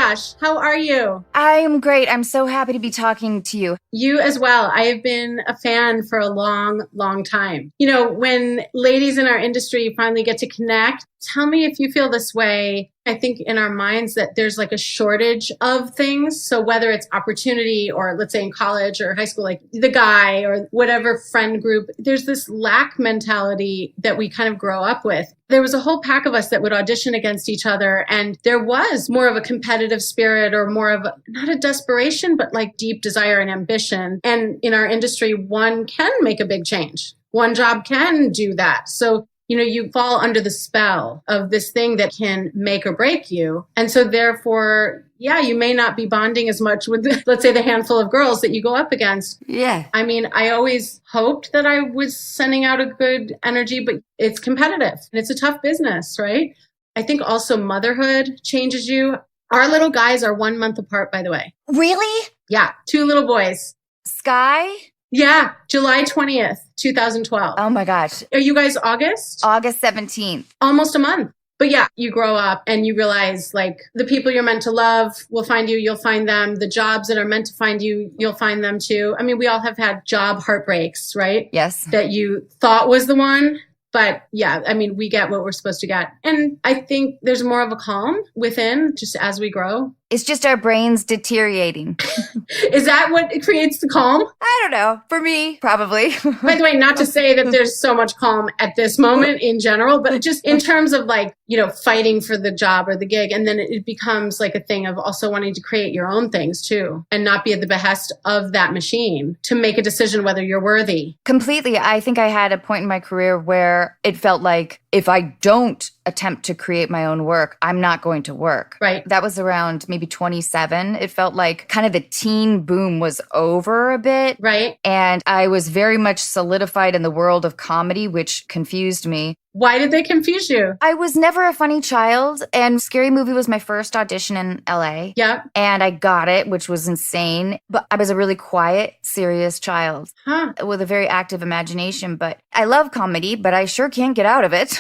gosh, how are you? I'm great. I'm so happy to be talking to you. You as well. I have been a fan for a long, long time. You know, when ladies in our industry finally get to connect, tell me if you feel this way. I think in our minds that there's like a shortage of things. So whether it's opportunity or let's say in college or high school, like the guy or whatever friend group, there's this lack mentality that we kind of grow up with. There was a whole pack of us that would audition against each other. And there was more of a competitive spirit or more of not a desperation, but like deep desire and ambition. And in our industry, one can make a big change. One job can do that. So you fall under the spell of this thing that can make or break you. And so therefore, you may not be bonding as much with, let's say, the handful of girls that you go up against. Yeah. I mean, I always hoped that I was sending out a good energy, but it's competitive and it's a tough business, right? I think also motherhood changes you. Our little guys are 1 month apart, by the way. Really? Yeah. 2 little boys. Sky? Yeah. July 20th, 2012. Oh my gosh. Are you guys August? August 17th. Almost a month. But yeah, you grow up and you realize like the people you're meant to love will find you, you'll find them. The jobs that are meant to find you, you'll find them too. I mean, we all have had job heartbreaks, right? Yes. That you thought was the one. But yeah, I mean, we get what we're supposed to get. And I think there's more of a calm within just as we grow. It's just our brains deteriorating. Is that what creates the calm? I don't know. For me, probably. By the way, not to say that there's so much calm at this moment in general, but just in terms of like, fighting for the job or the gig. And then it becomes like a thing of also wanting to create your own things too, and not be at the behest of that machine to make a decision whether you're worthy. Completely. I think I had a point in my career where it felt like if I don't attempt to create my own work, I'm not going to work. Right. That was around maybe 27. It felt like kind of the teen boom was over a bit. Right. And I was very much solidified in the world of comedy, which confused me. Why did they confuse you? I was never a funny child, and Scary Movie was my first audition in LA. Yeah. And I got it, which was insane. But I was a really quiet, serious child with a very active imagination. But I love comedy, but I sure can't get out of it.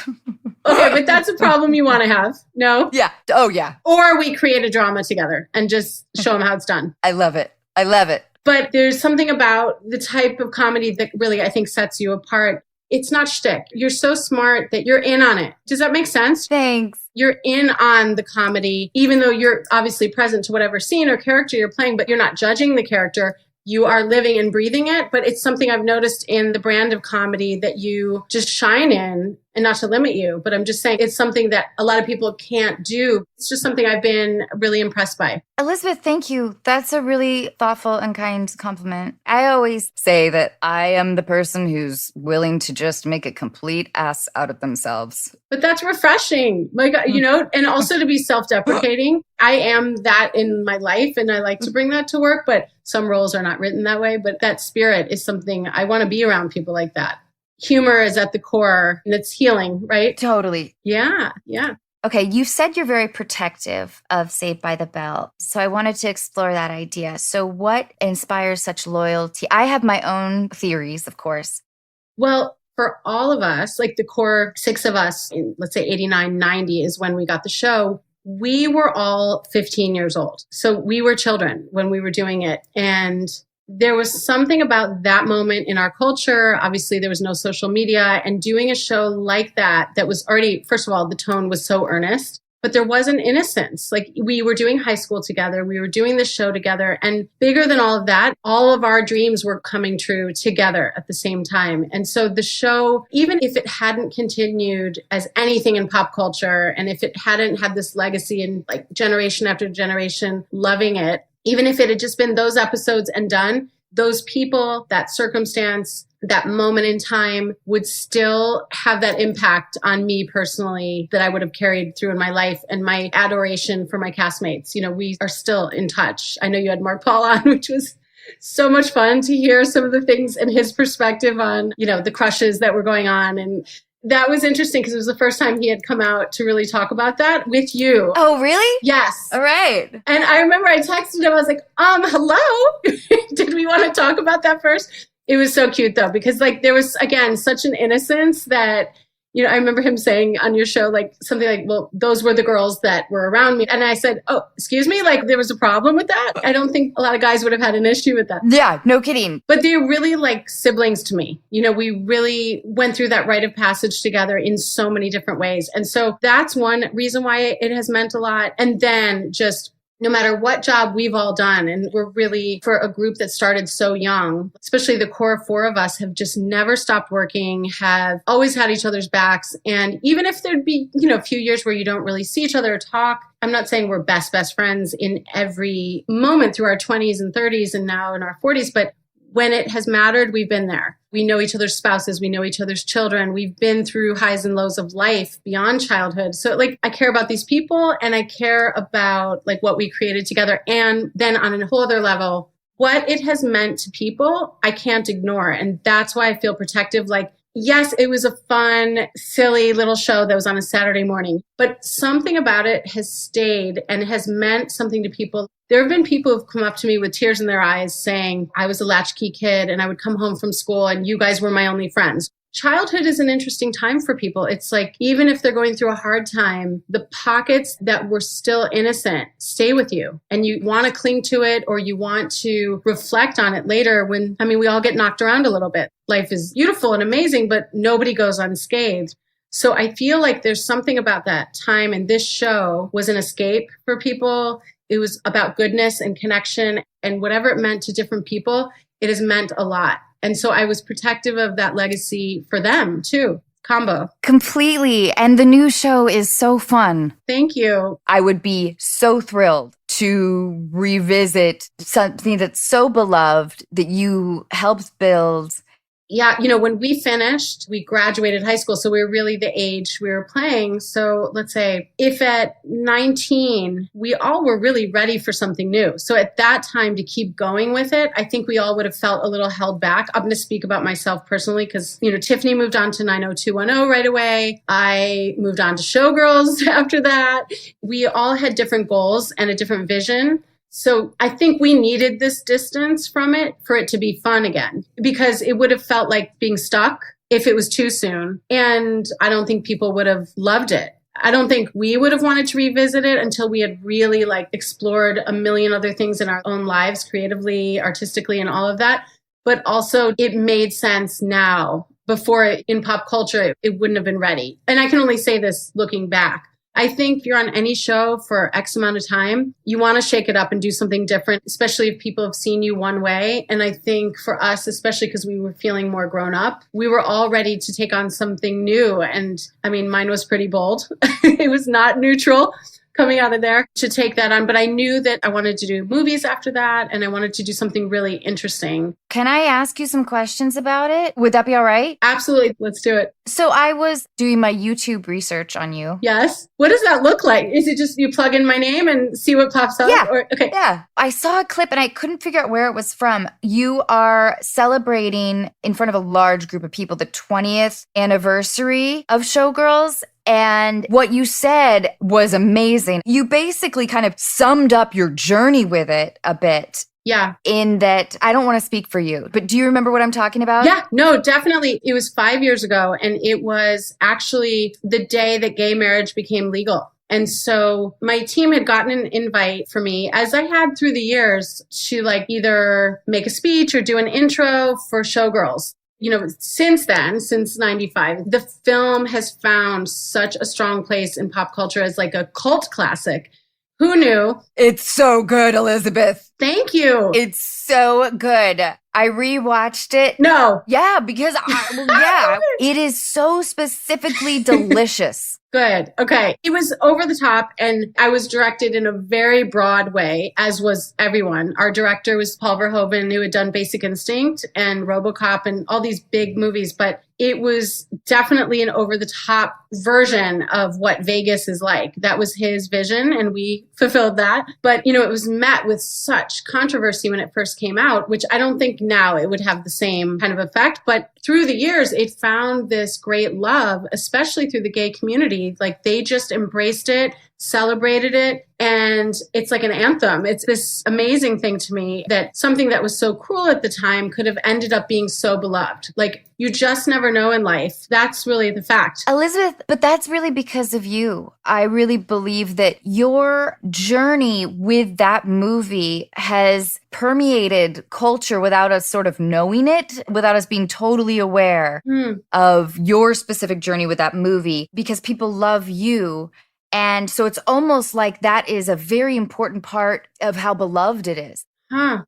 Okay, but that's a problem you want to have. No? Yeah. Oh, yeah. Or we create a drama together and just show them how it's done. I love it. I love it. But there's something about the type of comedy that really, I think, sets you apart. It's not shtick. You're so smart that you're in on it. Does that make sense? Thanks. You're in on the comedy, even though you're obviously present to whatever scene or character you're playing, but you're not judging the character. You are living and breathing it. But it's something I've noticed in the brand of comedy that you just shine in. And not to limit you, but I'm just saying it's something that a lot of people can't do. It's just something I've been really impressed by. Elizabeth, thank you. That's a really thoughtful and kind compliment. I always say that I am the person who's willing to just make a complete ass out of themselves. But that's refreshing. Like, and also to be self-deprecating. I am that in my life and I like to bring that to work, but some roles are not written that way. But that spirit is something I want to be around people like that. Humor is at the core and it's healing, right? Totally. Yeah. Yeah. Okay. You said you're very protective of Saved by the Bell. So I wanted to explore that idea. So what inspires such loyalty? I have my own theories, of course. Well, for all of us, like the core 6 of us in, let's say 89, 90 is when we got the show. We were all 15 years old. So we were children when we were doing it. And there was something about that moment in our culture. Obviously, there was no social media, and doing a show like that was already, first of all, the tone was so earnest, but there was an innocence. Like we were doing high school together. We were doing this show together. And bigger than all of that, all of our dreams were coming true together at the same time. And so the show, even if it hadn't continued as anything in pop culture, and if it hadn't had this legacy and like generation after generation loving it, even if it had just been those episodes and done, those people, that circumstance, that moment in time would still have that impact on me personally that I would have carried through in my life, and my adoration for my castmates. We are still in touch. I know you had Mark Paul on, which was so much fun to hear some of the things and his perspective on, the crushes that were going on. And that was interesting because it was the first time he had come out to really talk about that with you. Oh, really? Yes. All right. And I remember I texted him. I was like, hello? Did we want to talk about that first? It was so cute though, because like there was, again, such an innocence that I remember him saying on your show, like something like, well, those were the girls that were around me. And I said, oh, excuse me? Like there was a problem with that? I don't think a lot of guys would have had an issue with that. Yeah, no kidding. But they're really like siblings to me. We really went through that rite of passage together in so many different ways. And so that's one reason why it has meant a lot. And then just no matter what job we've all done, and we're really, for a group that started so young, especially the core four of us have just never stopped working, have always had each other's backs. And even if there'd be, a few years where you don't really see each other or talk, I'm not saying we're best friends in every moment through our 20s and 30s and now in our 40s, but when it has mattered, we've been there. We know each other's spouses. We know each other's children. We've been through highs and lows of life beyond childhood. So like, I care about these people and I care about like what we created together. And then on a whole other level, what it has meant to people, I can't ignore. And that's why I feel protective. Like, yes, it was a fun, silly little show that was on a Saturday morning, but something about it has stayed and has meant something to people. There have been people who've come up to me with tears in their eyes saying, I was a latchkey kid and I would come home from school and you guys were my only friends. Childhood is an interesting time for people. It's like, even if they're going through a hard time, the pockets that were still innocent stay with you and you want to cling to it or you want to reflect on it later when, we all get knocked around a little bit. Life is beautiful and amazing, but nobody goes unscathed. So I feel like there's something about that time, and this show was an escape for people. It was about goodness and connection, and whatever it meant to different people, it has meant a lot. And so I was protective of that legacy for them too. Combo. Completely. And the new show is so fun. Thank you. I would be so thrilled to revisit something that's so beloved that you helped build. Yeah, when we finished, we graduated high school. So we were really the age we were playing. So let's say if at 19, we all were really ready for something new. So at that time to keep going with it, I think we all would have felt a little held back. I'm going to speak about myself personally because, Tiffany moved on to 90210 right away. I moved on to Showgirls after that. We all had different goals and a different vision. So I think we needed this distance from it for it to be fun again, because it would have felt like being stuck if it was too soon. And I don't think people would have loved it. I don't think we would have wanted to revisit it until we had really explored a million other things in our own lives, creatively, artistically, and all of that. But also it made sense now. Before in pop culture, it wouldn't have been ready. And I can only say this looking back. I think if you're on any show for X amount of time, you want to shake it up and do something different, especially if people have seen you one way. And I think for us, especially because we were feeling more grown up, we were all ready to take on something new. And mine was pretty bold. It was not neutral coming out of there to take that on. But I knew that I wanted to do movies after that. And I wanted to do something really interesting. Can I ask you some questions about it? Would that be all right? Absolutely. Let's do it. So I was doing my YouTube research on you. Yes. What does that look like? Is it just you plug in my name and see what pops up? Yeah. Okay. Yeah. I saw a clip and I couldn't figure out where it was from. You are celebrating in front of a large group of people the 20th anniversary of Showgirls. And what you said was amazing. You basically kind of summed up your journey with it a bit. Yeah. In that, I don't want to speak for you, but do you remember what I'm talking about? Yeah, no, definitely. It was 5 years ago, and it was actually the day that gay marriage became legal. And so my team had gotten an invite for me, as I had through the years, to either make a speech or do an intro for Showgirls. Since then, since 95, the film has found such a strong place in pop culture as a cult classic. Who knew? It's so good, Elizabeth. Thank you. It's so good. I rewatched it. No. Yeah, because it is so specifically delicious. Good. Okay. It was over the top, and I was directed in a very broad way, as was everyone. Our director was Paul Verhoeven, who had done Basic Instinct and RoboCop and all these big movies, but it was definitely an over-the-top version of what Vegas is like. That was his vision, and we fulfilled that. But, it was met with such controversy when it first came out, which I don't think now it would have the same kind of effect. But through the years, it found this great love, especially through the gay community. They just embraced it. celebrated it. And it's like an anthem. It's this amazing thing to me that something that was so cruel at the time could have ended up being so beloved. Like, you just never know in life. That's really the fact. Elizabeth, but that's really because of you. I really believe that your journey with that movie has permeated culture without us sort of knowing it, without us being totally aware of your specific journey with that movie, because people love you. And so it's almost like that is a very important part of how beloved it is.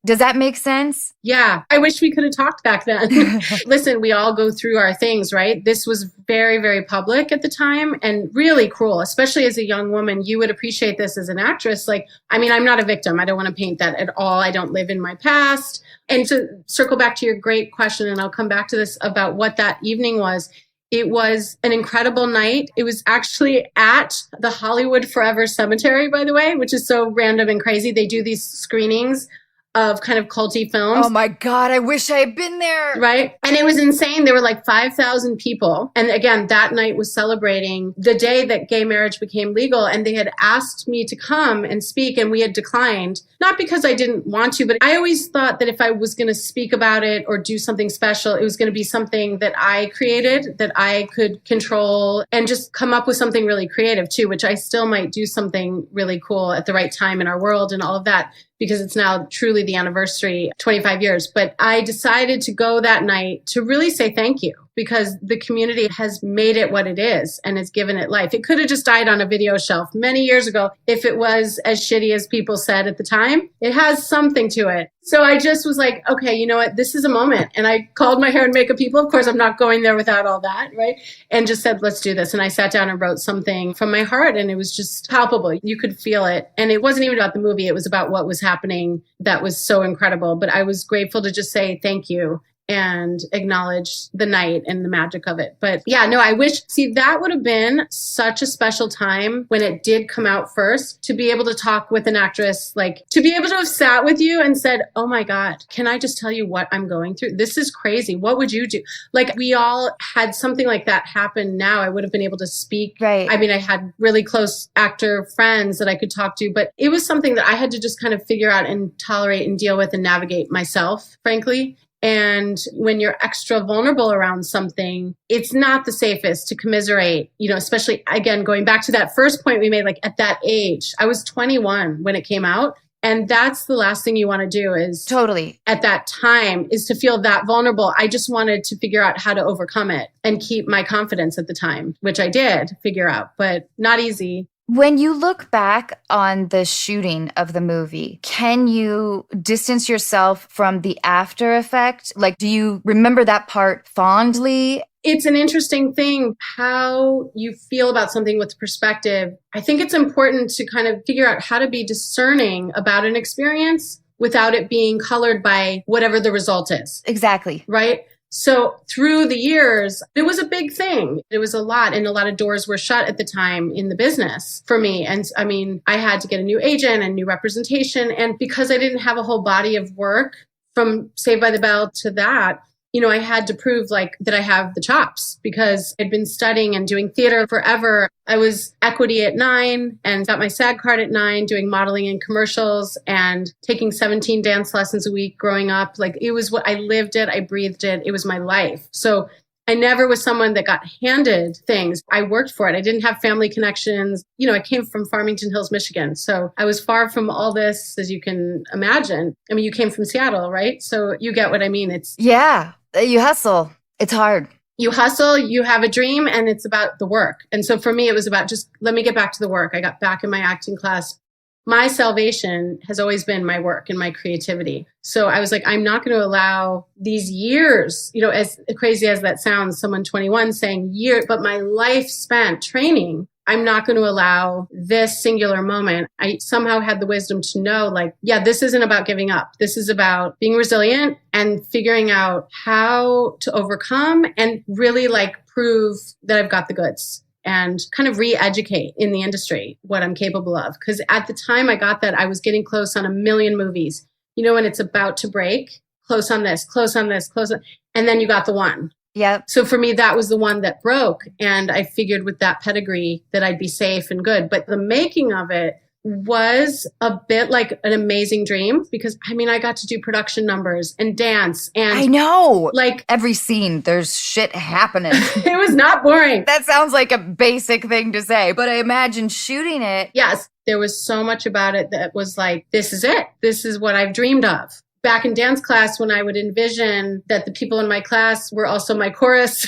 Does that make sense? Yeah. I wish we could have talked back then. Listen, we all go through our things, right? This was very, very public at the time and really cruel, especially as a young woman. You would appreciate this as an actress. Like, I mean, I'm not a victim. I don't want to paint that at all. I don't live in my past. And to circle back to your great question, and I'll come back to this about what that evening was. It was an incredible night. It was actually at the Hollywood Forever Cemetery, by the way, which is so random and crazy. They do these screenings of kind of culty films. Oh my God, I wish I had been there. Right? And it was insane. There were like 5,000 people. And again, that night was celebrating the day that gay marriage became legal. And they had asked me to come and speak, and we had declined. Not because I didn't want to, but I always thought that if I was going to speak about it or do something special, it was going to be something that I created, that I could control, and just come up with something really creative too, which I still might do something really cool at the right time in our world and all of that, because it's now truly the anniversary, 25 years. But I decided to go that night to really say thank you, because the community has made it what it is and has given it life. It could have just died on a video shelf many years ago if it was as shitty as people said at the time. It has something to it. So I just was like, okay, you know what? This is a moment. And I called my hair and makeup people. Of course, I'm not going there without all that, right? And just said, let's do this. And I sat down and wrote something from my heart, and it was just palpable. You could feel it. And it wasn't even about the movie. It was about what was happening that was so incredible. But I was grateful to just say thank you and acknowledge the night and the magic of it. But yeah, no, I wish, see, that would have been such a special time when it did come out first, to be able to talk with an actress, like to be able to have sat with you and said, oh my God, can I just tell you what I'm going through? This is crazy. What would you do? Like, we all had something like that happen now. I would have been able to speak. Right. I mean, I had really close actor friends that I could talk to, but it was something that I had to just kind of figure out and tolerate and deal with and navigate myself, frankly. And when you're extra vulnerable around something, it's not the safest to commiserate, you know, especially, again, going back to that first point we made, like at that age, I was 21 when it came out. And that's the last thing you want to do is totally at that time is to feel that vulnerable. I just wanted to figure out how to overcome it and keep my confidence at the time, which I did figure out, but not easy. When you look back on the shooting of the movie, can you distance yourself from the after effect? Like, do you remember that part fondly? It's an interesting thing how you feel about something with perspective. I think it's important to kind of figure out how to be discerning about an experience without it being colored by whatever the result is. Exactly. Right? So through the years, it was a big thing. It was a lot, and a lot of doors were shut at the time in the business for me. And I mean, I had to get a new agent and new representation. And because I didn't have a whole body of work from Saved by the Bell to that, you know, I had to prove like that I have the chops, because I'd been studying and doing theater forever. I was equity at 9 and got my SAG card at 9, doing modeling and commercials and taking 17 dance lessons a week growing up. Like, it was what I lived it. I breathed it. It was my life. So I never was someone that got handed things. I worked for it. I didn't have family connections. You know, I came from Farmington Hills, Michigan. So I was far from all this, as you can imagine. I mean, you came from Seattle, right? So you get what I mean. It's yeah. You hustle. It's hard. You hustle, you have a dream, and it's about the work. And so for me, it was about just, let me get back to the work. I got back in my acting class. My salvation has always been my work and my creativity. So I was like, I'm not going to allow these years, you know, as crazy as that sounds, someone 21 saying year, but my life spent training. I'm not going to allow this singular moment. I somehow had the wisdom to know, like, yeah, this isn't about giving up. This is about being resilient and figuring out how to overcome and really like prove that I've got the goods and kind of re-educate in the industry what I'm capable of. Because at the time I got that, I was getting close on a million movies. You know, when it's about to break, close on this, close on this, close on, and then you got the one. Yep. So for me, that was the one that broke. And I figured with that pedigree that I'd be safe and good. But the making of it was a bit like an amazing dream because I got to do production numbers and dance and I know. Like every scene, there's shit happening. It was not boring. That sounds like a basic thing to say, but I imagine shooting it. Yes, there was so much about it that was like, this is it. This is what I've dreamed of. Back in dance class, when I would envision that the people in my class were also my chorus,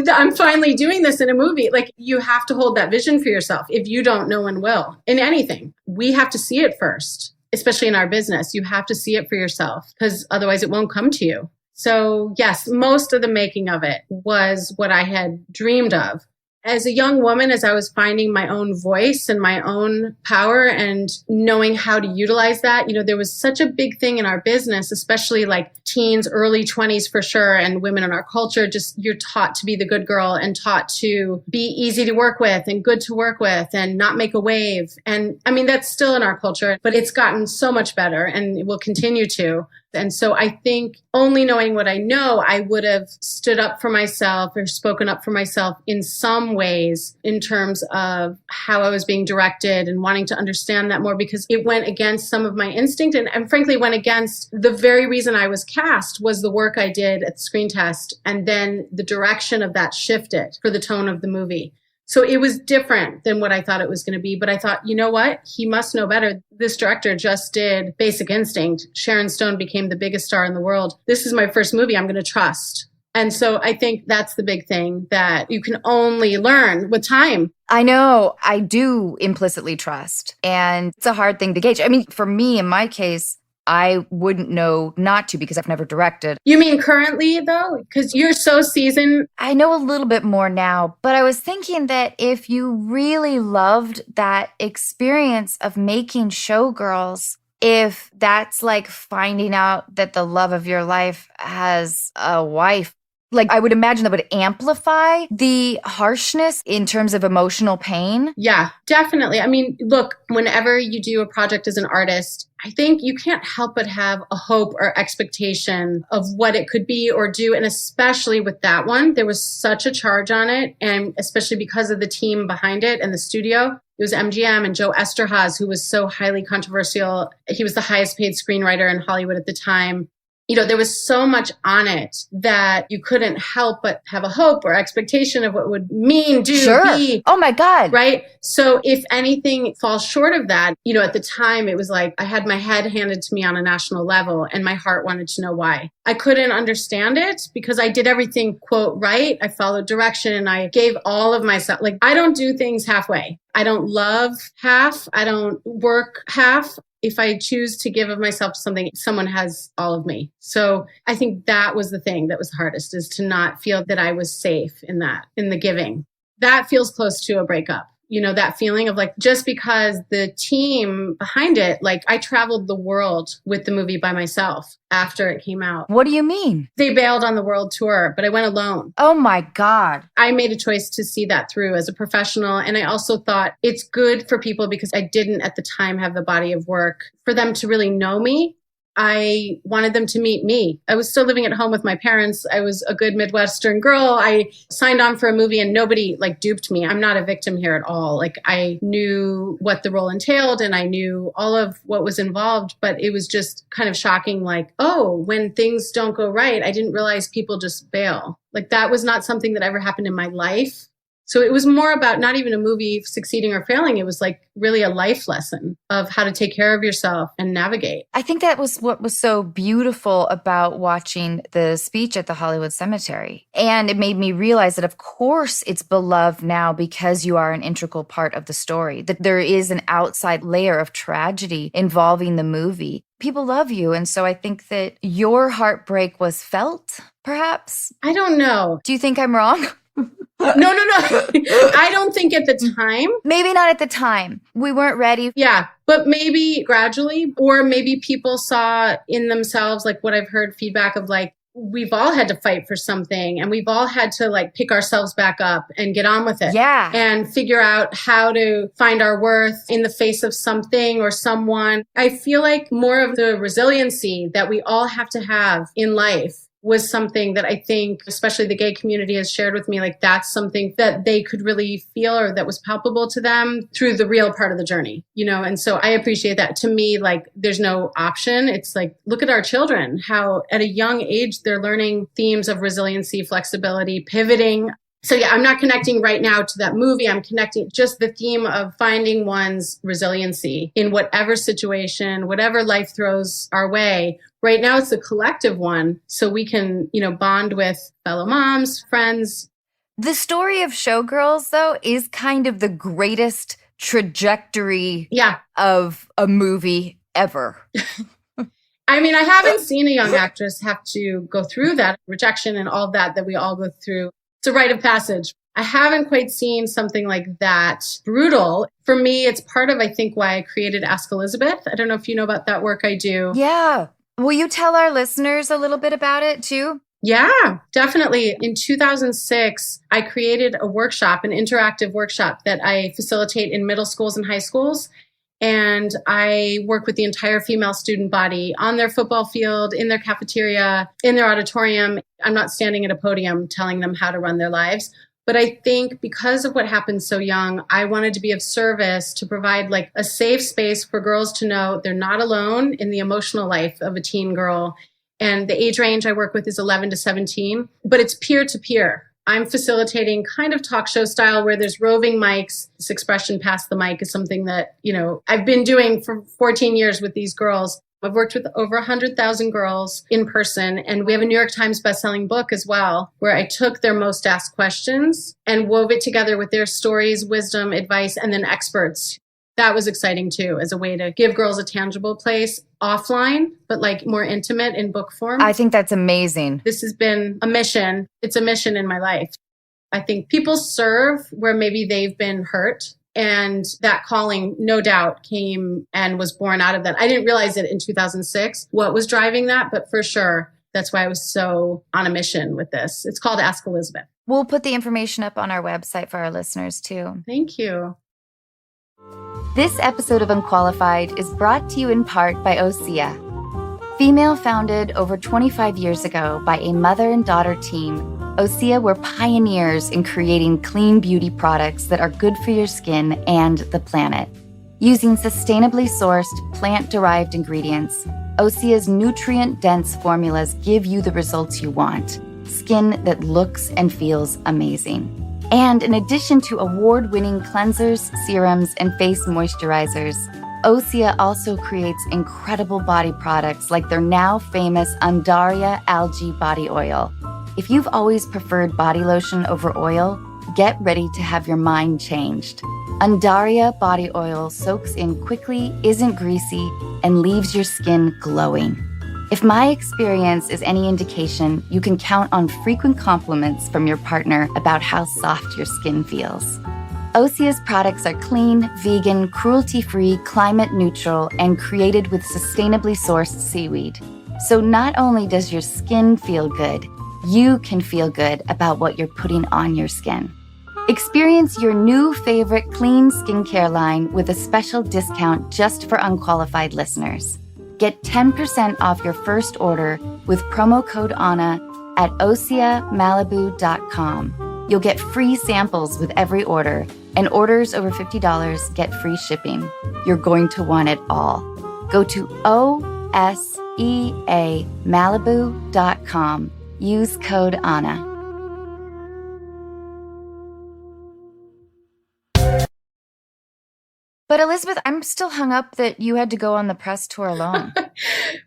I'm finally doing this in a movie. Like, you have to hold that vision for yourself. If you don't, no one will. In anything, we have to see it first, especially in our business. You have to see it for yourself because otherwise it won't come to you. So yes, most of the making of it was what I had dreamed of. As a young woman, as I was finding my own voice and my own power and knowing how to utilize that, there was such a big thing in our business, especially like teens, early 20s for sure, and women in our culture, just you're taught to be the good girl and taught to be easy to work with and good to work with and not make a wave. And that's still in our culture, but it's gotten so much better and it will continue to. And so I think only knowing what I know, I would have stood up for myself or spoken up for myself in some ways in terms of how I was being directed and wanting to understand that more because it went against some of my instinct and frankly went against the very reason I was cast was the work I did at the screen test. And then the direction of that shifted for the tone of the movie. So it was different than what I thought it was going to be. But I thought, you know what? He must know better. This director just did Basic Instinct. Sharon Stone became the biggest star in the world. This is my first movie I'm going to trust. And so I think that's the big thing that you can only learn with time. I know. I do implicitly trust. And it's a hard thing to gauge. For me, in my case, I wouldn't know not to because I've never directed. You mean currently, though? Because you're so seasoned. I know a little bit more now, but I was thinking that if you really loved that experience of making Showgirls, if that's like finding out that the love of your life has a wife, like I would imagine that would amplify the harshness in terms of emotional pain. Yeah, definitely. Look, whenever you do a project as an artist, I think you can't help but have a hope or expectation of what it could be or do. And especially with that one, there was such a charge on it. And especially because of the team behind it and the studio. It was MGM and Joe Esterhaz, who was so highly controversial. He was the highest paid screenwriter in Hollywood at the time. There was so much on it that you couldn't help but have a hope or expectation of what it would mean, be. Oh my God. Right? So if anything falls short of that, at the time it was like I had my head handed to me on a national level and my heart wanted to know why. I couldn't understand it because I did everything, quote, right. I followed direction and I gave all of myself. Like I don't do things halfway. I don't love half. I don't work half. If I choose to give of myself to something, someone has all of me. So I think that was the thing that was the hardest, is to not feel that I was safe in the giving. That feels close to a breakup. That feeling of like, just because the team behind it, like I traveled the world with the movie by myself after it came out. What do you mean? They bailed on the world tour, but I went alone. Oh my God. I made a choice to see that through as a professional. And I also thought it's good for people because I didn't at the time have the body of work for them to really know me. I wanted them to meet me. I was still living at home with my parents. I was a good Midwestern girl. I signed on for a movie and nobody duped me. I'm not a victim here at all. I knew what the role entailed and I knew all of what was involved, but it was just kind of shocking. When things don't go right, I didn't realize people just bail. That was not something that ever happened in my life. So it was more about not even a movie succeeding or failing. It was really a life lesson of how to take care of yourself and navigate. I think that was what was so beautiful about watching the speech at the Hollywood Cemetery. And it made me realize that, of course, it's beloved now because you are an integral part of the story, that there is an outside layer of tragedy involving the movie. People love you. And so I think that your heartbreak was felt, perhaps. I don't know. Do you think I'm wrong? No. I don't think at the time. Maybe not at the time. We weren't ready. Yeah, but maybe gradually, or maybe people saw in themselves, what I've heard feedback of, we've all had to fight for something and we've all had to pick ourselves back up and get on with it. Yeah. And figure out how to find our worth in the face of something or someone. I feel like more of the resiliency that we all have to have in life was something that I think, especially the gay community has shared with me, like that's something that they could really feel or that was palpable to them through the real part of the journey, And so I appreciate that. To me, like there's no option. It's like, look at our children, how at a young age, they're learning themes of resiliency, flexibility, pivoting. So yeah, I'm not connecting right now to that movie. I'm connecting just the theme of finding one's resiliency in whatever situation, whatever life throws our way. Right now, it's a collective one. So we can, bond with fellow moms, friends. The story of Showgirls, though, is kind of the greatest trajectory of a movie ever. I mean, I haven't seen a young actress have to go through that rejection and all that we all go through. It's a rite of passage. I haven't quite seen something like that brutal. For me, it's part of, I think, why I created Ask Elizabeth. I don't know if you know about that work I do. Yeah. Will you tell our listeners a little bit about it too? Yeah, definitely. In 2006, I created a workshop, an interactive workshop that I facilitate in middle schools and high schools. And I work with the entire female student body on their football field, in their cafeteria, in their auditorium. I'm not standing at a podium telling them how to run their lives. But I think because of what happened so young, I wanted to be of service to provide like a safe space for girls to know they're not alone in the emotional life of a teen girl. And the age range I work with is 11 to 17, but it's peer to peer. I'm facilitating kind of talk show style where there's roving mics. This expression, pass the mic, is something that, I've been doing for 14 years with these girls. I've worked with over 100,000 girls in person, and we have a New York Times bestselling book as well, where I took their most asked questions and wove it together with their stories, wisdom, advice, and then experts. That was exciting too, as a way to give girls a tangible place offline, but like more intimate in book form. I think that's amazing. This has been a mission. It's a mission in my life. I think people serve where maybe they've been hurt. And that calling, no doubt, came and was born out of that. I didn't realize it in 2006, what was driving that, but for sure, that's why I was so on a mission with this. It's called Ask Elizabeth. We'll put the information up on our website for our listeners too. Thank you. This episode of Unqualified is brought to you in part by Osea. Female-founded over 25 years ago by a mother and daughter team, Osea were pioneers in creating clean beauty products that are good for your skin and the planet. Using sustainably sourced, plant-derived ingredients, Osea's nutrient-dense formulas give you the results you want. Skin that looks and feels amazing. And in addition to award-winning cleansers, serums, and face moisturizers, Osea also creates incredible body products like their now famous Undaria Algae Body Oil. If you've always preferred body lotion over oil, get ready to have your mind changed. Undaria Body Oil soaks in quickly, isn't greasy, and leaves your skin glowing. If my experience is any indication, you can count on frequent compliments from your partner about how soft your skin feels. Osea's products are clean, vegan, cruelty-free, climate neutral, and created with sustainably sourced seaweed. So not only does your skin feel good, you can feel good about what you're putting on your skin. Experience your new favorite clean skincare line with a special discount just for Unqualified listeners. Get 10% off your first order with promo code ANNA at OseaMalibu.com. You'll get free samples with every order, and orders over $50 get free shipping. You're going to want it all. Go to OSEAMalibu.com. Use code ANNA. But Elizabeth, I'm still hung up that you had to go on the press tour alone.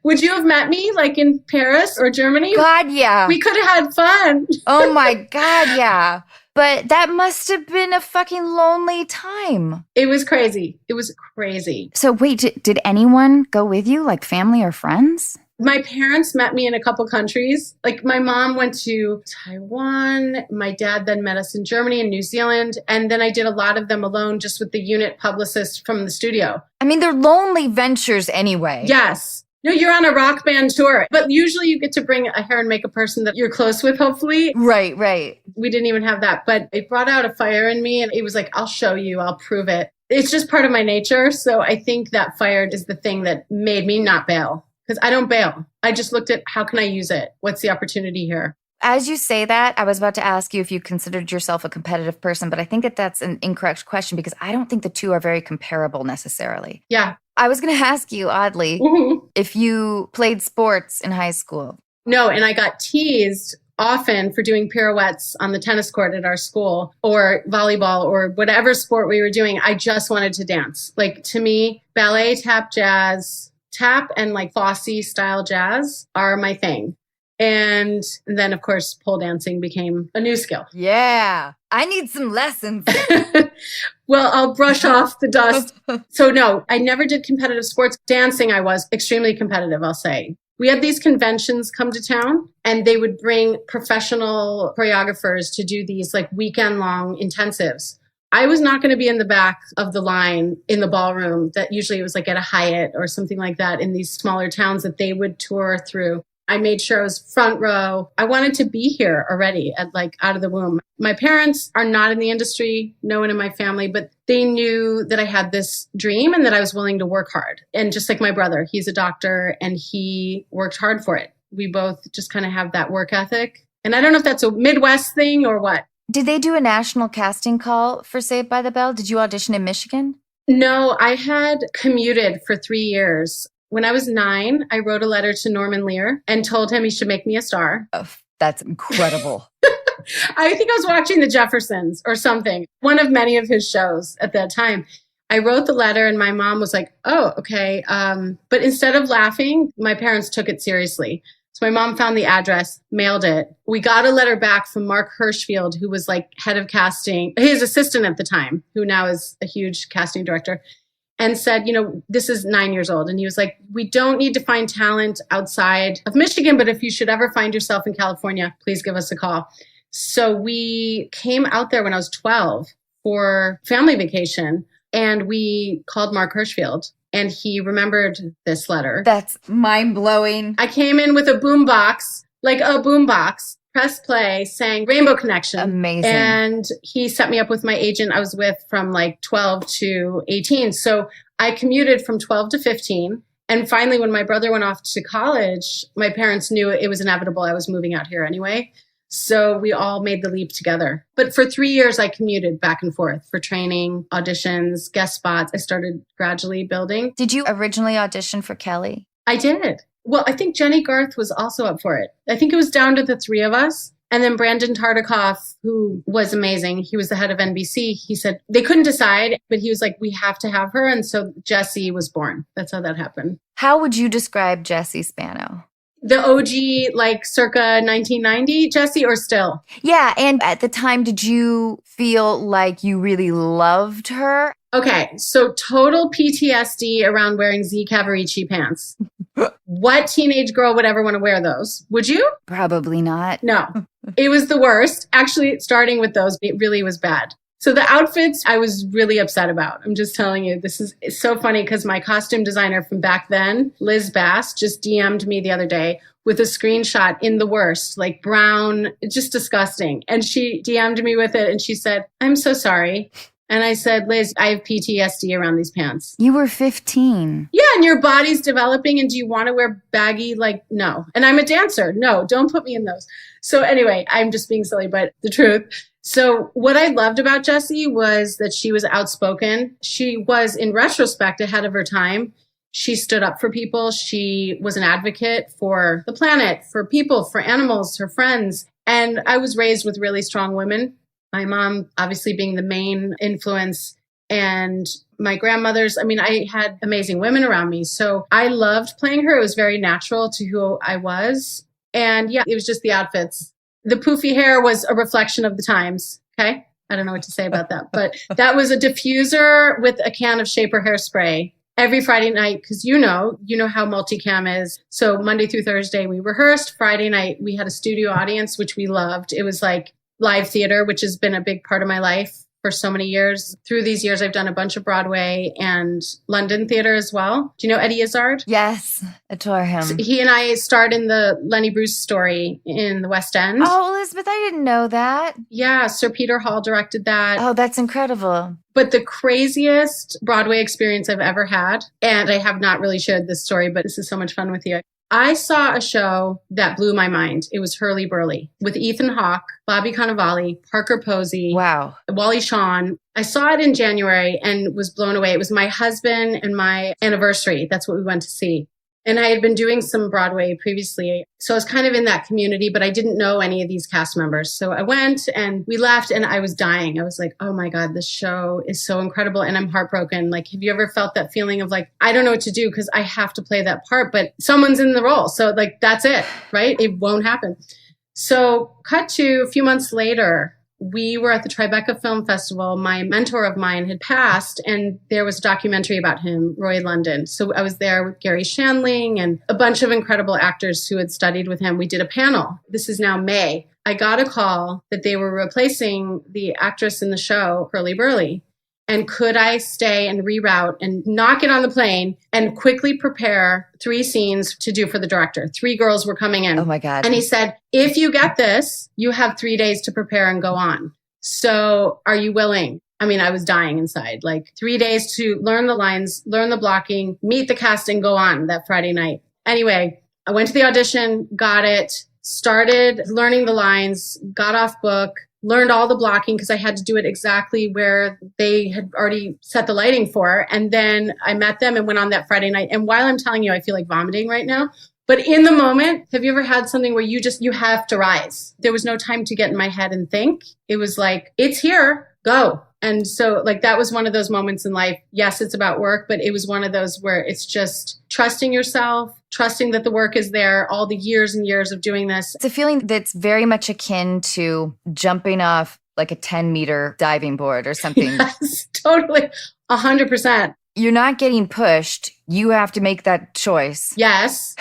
Would you have met me like in Paris or Germany? God, yeah. We could have had fun. Oh my God, yeah. But that must have been a fucking lonely time. It was crazy. It was crazy. So wait, did anyone go with you, like family or friends? My parents met me in a couple countries. Like my mom went to Taiwan. My dad then met us in Germany and New Zealand. And then I did a lot of them alone just with the unit publicist from the studio. I mean, they're lonely ventures anyway. Yes. No, you're on a rock band tour, but usually you get to bring a hair and makeup person that you're close with, hopefully. Right, right. We didn't even have that, but it brought out a fire in me and it was like, I'll show you, I'll prove it. It's just part of my nature. So I think that fire is the thing that made me not bail. because I don't bail. I just looked at how can I use it? What's the opportunity here? As you say that, I was about to ask you if you considered yourself a competitive person, but I think that that's an incorrect question because I don't think the two are very comparable necessarily. Yeah. I was going to ask you, oddly, if you played sports in high school. No, and I got teased often for doing pirouettes on the tennis court at our school or volleyball or whatever sport we were doing. I just wanted to dance. Like to me, ballet, tap, jazz, tap and like Fosse style jazz are my thing. And then, of course, pole dancing became a new skill. Yeah, I need some lessons. Well, I'll brush off the dust. So no, I never did competitive sports. Dancing, I was extremely competitive, I'll say. We had these conventions come to town and they would bring professional choreographers to do these like weekend long intensives. I was not going to be in the back of the line in the ballroom that usually it was like at a Hyatt or something like that in these smaller towns that they would tour through. I made sure I was front row. I wanted to be here already at like out of the womb. My parents are not in the industry, no one in my family, but they knew that I had this dream and that I was willing to work hard. And just like my brother, he's a doctor and he worked hard for it. We both just kind of have that work ethic. And I don't know if that's a Midwest thing or what. Did they do a national casting call for Saved by the Bell? Did you audition in Michigan? No, I had commuted for 3 years. When I was 9, I wrote a letter to Norman Lear and told him he should make me a star. Oh, that's incredible. I think I was watching The Jeffersons or something, one of many of his shows at that time. I wrote the letter and my mom was like, oh, okay. But instead of laughing, my parents took it seriously. So my mom found the address, mailed it. We got a letter back from Mark Hirschfield, who was like head of casting, his assistant at the time, who now is a huge casting director. And said, you know, this is 9 years old. And he was like, we don't need to find talent outside of Michigan, but if you should ever find yourself in California, please give us a call. So we came out there when I was 12 for family vacation and we called Mark Hirschfield and he remembered this letter. That's mind blowing. I came in with a boombox, like a boombox. Press play, sang Rainbow Connection. Amazing. And he set me up with my agent I was with from like 12 to 18. So I commuted from 12 to 15. And finally, when my brother went off to college, my parents knew it was inevitable. I was moving out here anyway. So we all made the leap together. But for 3 years, I commuted back and forth for training, auditions, guest spots. I started gradually building. Did you originally audition for Kelly? I did. Well, I think Jenny Garth was also up for it. I think it was down to the three of us. And then Brandon Tartikoff, who was amazing, he was the head of NBC. He said they couldn't decide, but he was like, we have to have her. And so Jessie was born. That's how that happened. How would you describe Jessie Spano? The OG, like circa 1990 Jessie or still? Yeah. And at the time, did you feel like you really loved her? Okay. So total PTSD around wearing Z Cavaricci pants. What teenage girl would ever want to wear those? Would you? Probably not. No, it was the worst. Actually, starting with those, it really was bad. So the outfits I was really upset about. I'm just telling you, it's so funny because my costume designer from back then, Liz Bass, just DM'd me the other day with a screenshot in the worst, like brown, just disgusting. And she DM'd me with it and she said, I'm so sorry. And I said, Liz, I have PTSD around these pants. You were 15. Yeah, and your body's developing and do you want to wear baggy? Like, no. And I'm a dancer. No, don't put me in those. So anyway, I'm just being silly, but the truth. So what I loved about Jessie was that she was outspoken. She was, in retrospect, ahead of her time. She stood up for people. She was an advocate for the planet, for people, for animals, her friends. And I was raised with really strong women. My mom, obviously, being the main influence, and my grandmothers. I mean, I had amazing women around me. So I loved playing her. It was very natural to who I was. And yeah, it was just the outfits. The poofy hair was a reflection of the times. Okay. I don't know what to say about that, but that was a diffuser with a can of Shaper hairspray every Friday night. Cause you know how multicam is. So Monday through Thursday, we rehearsed. Friday night, we had a studio audience, which we loved. It was like live theater, which has been a big part of my life for so many years. Through these years, I've done a bunch of Broadway and London theater as well. Do you know Eddie Izzard? Yes, adore him. So he and I starred in the Lenny Bruce story in the West End. Oh, Elizabeth, I didn't know that. Yeah, Sir Peter Hall directed that. Oh, that's incredible. But the craziest Broadway experience I've ever had, and I have not really shared this story, but this is so much fun with you. I saw a show that blew my mind. It was Hurlyburley with Ethan Hawke, Bobby Cannavale, Parker Posey, wow, Wally Shawn. I saw it in January and was blown away. It was my husband and my anniversary. That's what we went to see. And I had been doing some Broadway previously. So I was kind of in that community, but I didn't know any of these cast members. So I went and we left and I was dying. I was like, oh my God, this show is so incredible. And I'm heartbroken. Like, have you ever felt that feeling of like, I don't know what to do because I have to play that part, but someone's in the role. So like, that's it, right? It won't happen. So cut to a few months later, we were at the Tribeca Film Festival. My mentor of mine had passed and there was a documentary about him, Roy London. So I was there with Gary Shandling and a bunch of incredible actors who had studied with him. We did a panel. This is now May. I got a call that they were replacing the actress in the show, Hurlyburley. And could I stay and reroute and not get on the plane and quickly prepare 3 scenes to do for the director? 3 girls were coming in. Oh my God. And he said, if you get this, you have 3 days to prepare and go on. So are you willing? I mean, I was dying inside, like 3 days to learn the lines, learn the blocking, meet the cast and go on that Friday night. Anyway, I went to the audition, got it, started learning the lines, got off book, learned all the blocking because I had to do it exactly where they had already set the lighting for. And then I met them and went on that Friday night. And while I'm telling you, I feel like vomiting right now. But in the moment, have you ever had something where you have to rise? There was no time to get in my head and think. It was like, it's here, go. And so like that was one of those moments in life. Yes, it's about work, but it was one of those where it's just trusting yourself, trusting that the work is there, all the years and years of doing this. It's a feeling that's very much akin to jumping off like a 10-meter diving board or something. Yes, totally. 100%. You're not getting pushed. You have to make that choice. Yes.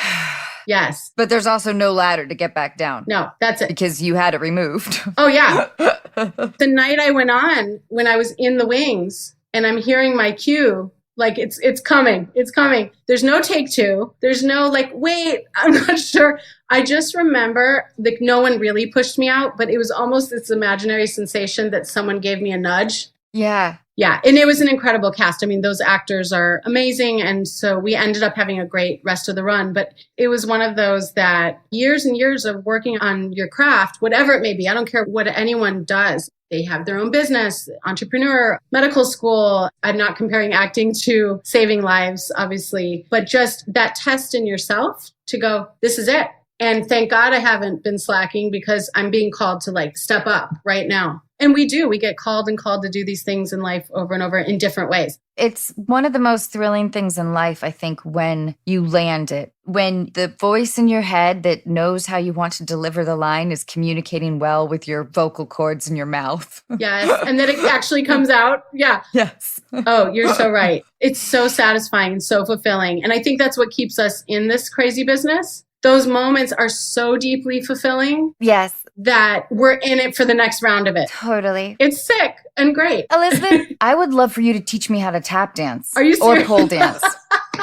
Yes. But there's also no ladder to get back down. No, that's it. Because you had it removed. Oh, yeah. The night I went on, when I was in the wings and I'm hearing my cue, like it's coming. It's coming. There's no take 2. There's no like, wait, I'm not sure. I just remember like no one really pushed me out, but it was almost this imaginary sensation that someone gave me a nudge. Yeah. Yeah. And it was an incredible cast. I mean, those actors are amazing. And so we ended up having a great rest of the run. But it was one of those that years and years of working on your craft, whatever it may be, I don't care what anyone does. They have their own business, entrepreneur, medical school. I'm not comparing acting to saving lives, obviously, but just that test in yourself to go, this is it. And thank God I haven't been slacking because I'm being called to like step up right now. And we get called to do these things in life over and over in different ways. It's one of the most thrilling things in life, I think, when you land it. When the voice in your head that knows how you want to deliver the line is communicating well with your vocal cords in your mouth. Yes. And then it actually comes out. Yeah. Yes. Oh, you're so right. It's so satisfying and so fulfilling. And I think that's what keeps us in this crazy business. Those moments are so deeply fulfilling. Yes. That we're in it for the next round of it. Totally. It's sick and great. Elizabeth, I would love for you to teach me how to tap dance. Are you serious? Or pole dance.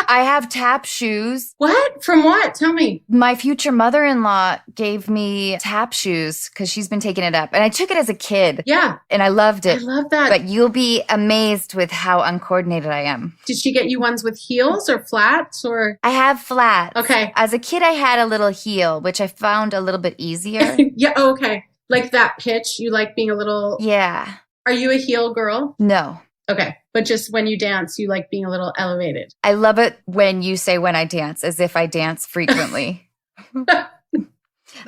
I have tap shoes. What? From what? Tell me. My future mother-in-law gave me tap shoes because she's been taking it up. And I took it as a kid. Yeah. And I loved it. I love that. But you'll be amazed with how uncoordinated I am. Did she get you ones with heels or flats or? I have flats. Okay. As a kid, I had a little heel, which I found a little bit easier. Yeah. Oh, okay. Like that pitch. You like being a little. Yeah. Are you a heel girl? No. Okay. But just when you dance, you like being a little elevated. I love it when you say when I dance, as if I dance frequently.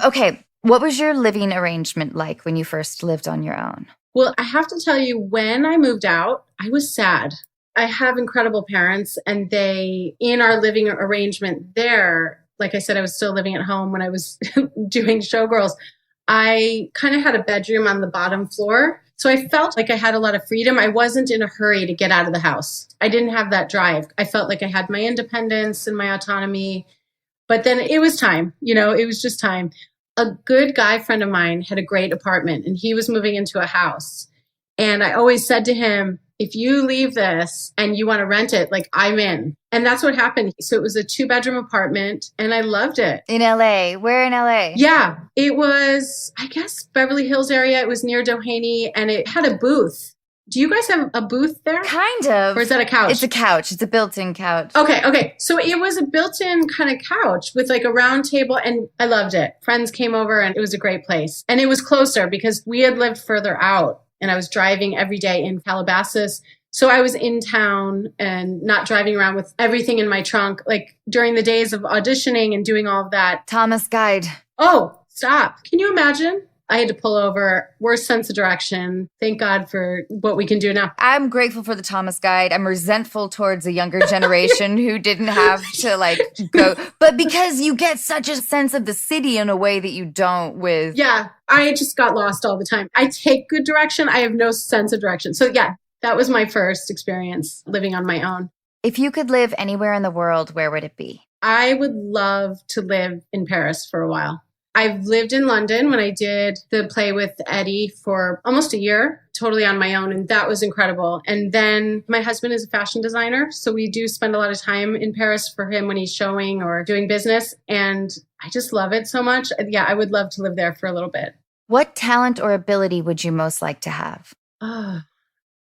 Okay. What was your living arrangement like when you first lived on your own? Well, I have to tell you, when I moved out, I was sad. I have incredible parents and in our living arrangement there, like I said, I was still living at home when I was doing Showgirls. I kind of had a bedroom on the bottom floor. So I felt like I had a lot of freedom. I wasn't in a hurry to get out of the house. I didn't have that drive. I felt like I had my independence and my autonomy. But then it was time, it was just time. A good guy friend of mine had a great apartment and he was moving into a house. And I always said to him, if you leave this and you want to rent it, like I'm in. And that's what happened. So it was a 2-bedroom apartment and I loved it. In LA? Where in LA? Yeah, it was, I guess, Beverly Hills area. It was near Doheny and it had a booth. Do you guys have a booth there? Kind of. Or is that a couch? It's a couch. It's a built-in couch. Okay. So it was a built-in kind of couch with like a round table and I loved it. Friends came over and it was a great place. And it was closer because we had lived further out and I was driving every day in Calabasas. So I was in town and not driving around with everything in my trunk, like during the days of auditioning and doing all of that. Thomas Guide. Oh, stop. Can you imagine? I had to pull over, worst sense of direction. Thank God for what we can do now. I'm grateful for the Thomas Guide. I'm resentful towards a younger generation who didn't have to like go. But because you get such a sense of the city in a way that you don't with. Yeah, I just got lost all the time. I take good direction. I have no sense of direction. So yeah, that was my first experience living on my own. If you could live anywhere in the world, where would it be? I would love to live in Paris for a while. I've lived in London when I did the play with Eddie for almost a year, totally on my own. And that was incredible. And then my husband is a fashion designer. So we do spend a lot of time in Paris for him when he's showing or doing business. And I just love it so much. Yeah, I would love to live there for a little bit. What talent or ability would you most like to have?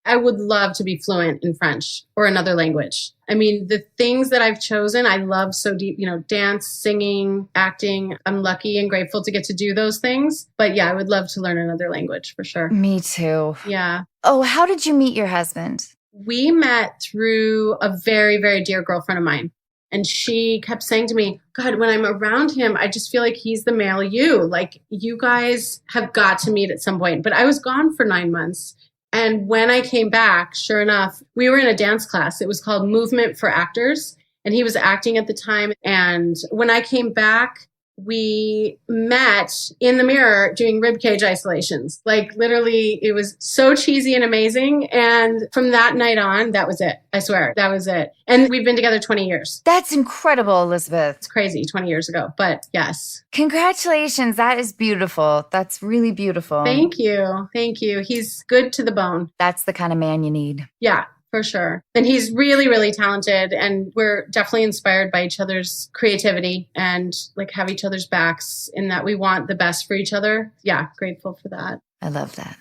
I would love to be fluent in French or another language. I mean, the things that I've chosen, I love so deep, dance, singing, acting. I'm lucky and grateful to get to do those things. But yeah, I would love to learn another language for sure. Me too. Yeah. Oh, how did you meet your husband? We met through a very, very dear girlfriend of mine. And she kept saying to me, God, when I'm around him, I just feel like he's the male you. Like, you guys have got to meet at some point. But I was gone for 9 months. And when I came back, sure enough, we were in a dance class. It was called Movement for Actors. And he was acting at the time. And when I came back, we met in the mirror doing ribcage isolations. Like literally, it was so cheesy and amazing. And from that night on, that was it. I swear, that was it. And we've been together 20 years. That's incredible, Elizabeth. It's crazy, 20 years ago. But yes. Congratulations. That is beautiful. That's really beautiful. Thank you. Thank you. He's good to the bone. That's the kind of man you need. Yeah. For sure. And he's really, really talented. And we're definitely inspired by each other's creativity and like have each other's backs in that we want the best for each other. Yeah, grateful for that. I love that.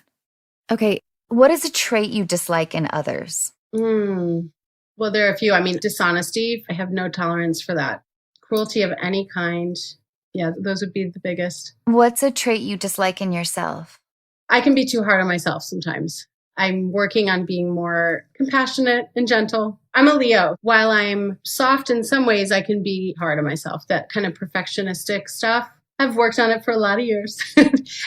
Okay. What is a trait you dislike in others? Well, there are a few. I mean, dishonesty. I have no tolerance for that. Cruelty of any kind. Yeah, those would be the biggest. What's a trait you dislike in yourself? I can be too hard on myself sometimes. I'm working on being more compassionate and gentle. I'm a Leo. While I'm soft in some ways, I can be hard on myself. That kind of perfectionistic stuff. I've worked on it for a lot of years.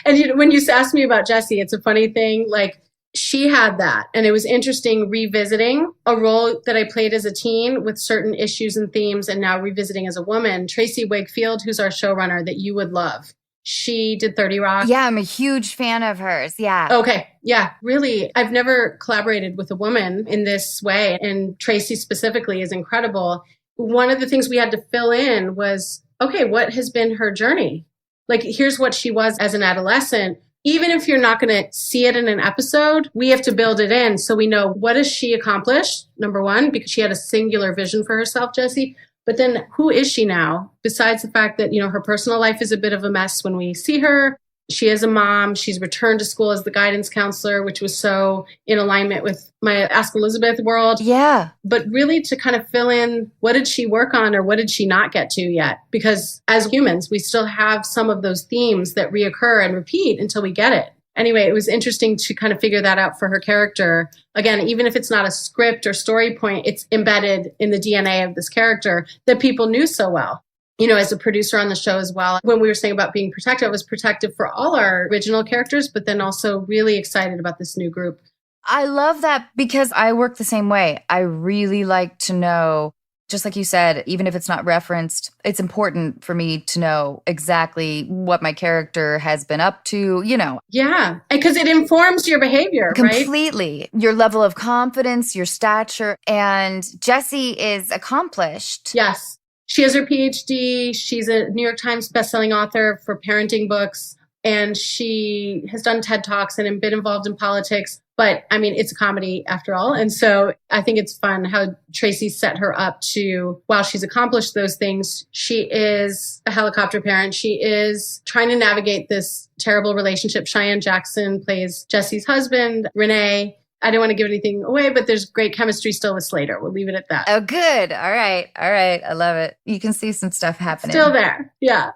And when you asked me about Jessie, it's a funny thing. Like she had that. And it was interesting revisiting a role that I played as a teen with certain issues and themes and now revisiting as a woman. Tracy Wakefield, who's our showrunner that you would love. She did 30 Rock. Yeah, I'm a huge fan of hers. Yeah. Okay. Yeah, really. I've never collaborated with a woman in this way. And Tracy specifically is incredible. One of the things we had to fill in was, okay, what has been her journey? Like, here's what she was as an adolescent. Even if you're not going to see it in an episode, we have to build it in so we know what has she accomplished, number one, because she had a singular vision for herself, Jessie. But then who is she now? Besides the fact that, her personal life is a bit of a mess when we see her. She is a mom. She's returned to school as the guidance counselor, which was so in alignment with my Ask Elizabeth world. Yeah. But really to kind of fill in, what did she work on or what did she not get to yet? Because as humans, we still have some of those themes that reoccur and repeat until we get it. Anyway, it was interesting to kind of figure that out for her character. Again, even if it's not a script or story point, it's embedded in the DNA of this character that people knew so well. As a producer on the show as well, when we were saying about being protective, I was protective for all our original characters, but then also really excited about this new group. I love that because I work the same way. I really like to know, just like you said, even if it's not referenced, it's important for me to know exactly what my character has been up to, Yeah, because it informs your behavior, completely. Right? Your level of confidence, your stature. And Jessie is accomplished. Yes. She has her PhD. She's a New York Times bestselling author for parenting books. And she has done TED Talks and been involved in politics. But I mean, it's a comedy after all. And so I think it's fun how Tracy set her up to, while she's accomplished those things, she is a helicopter parent. She is trying to navigate this terrible relationship. Cheyenne Jackson plays Jesse's husband, Renee. I don't want to give anything away, but there's great chemistry still with Slater. We'll leave it at that. Oh, good. All right. I love it. You can see some stuff happening. Still there. Yeah.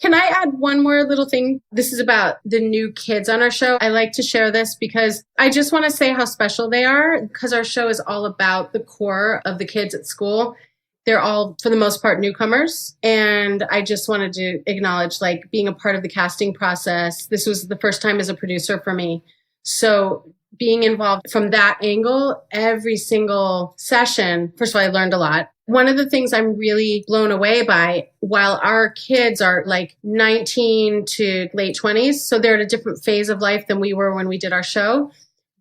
Can I add one more little thing? This is about the new kids on our show. I like to share this because I just want to say how special they are, because our show is all about the core of the kids at school. They're all, for the most part, newcomers. And I just wanted to acknowledge, like, being a part of the casting process. This was the first time as a producer for me. So being involved from that angle, every single session, first of all, I learned a lot. One of the things I'm really blown away by, while our kids are like 19 to late 20s, so they're at a different phase of life than we were when we did our show.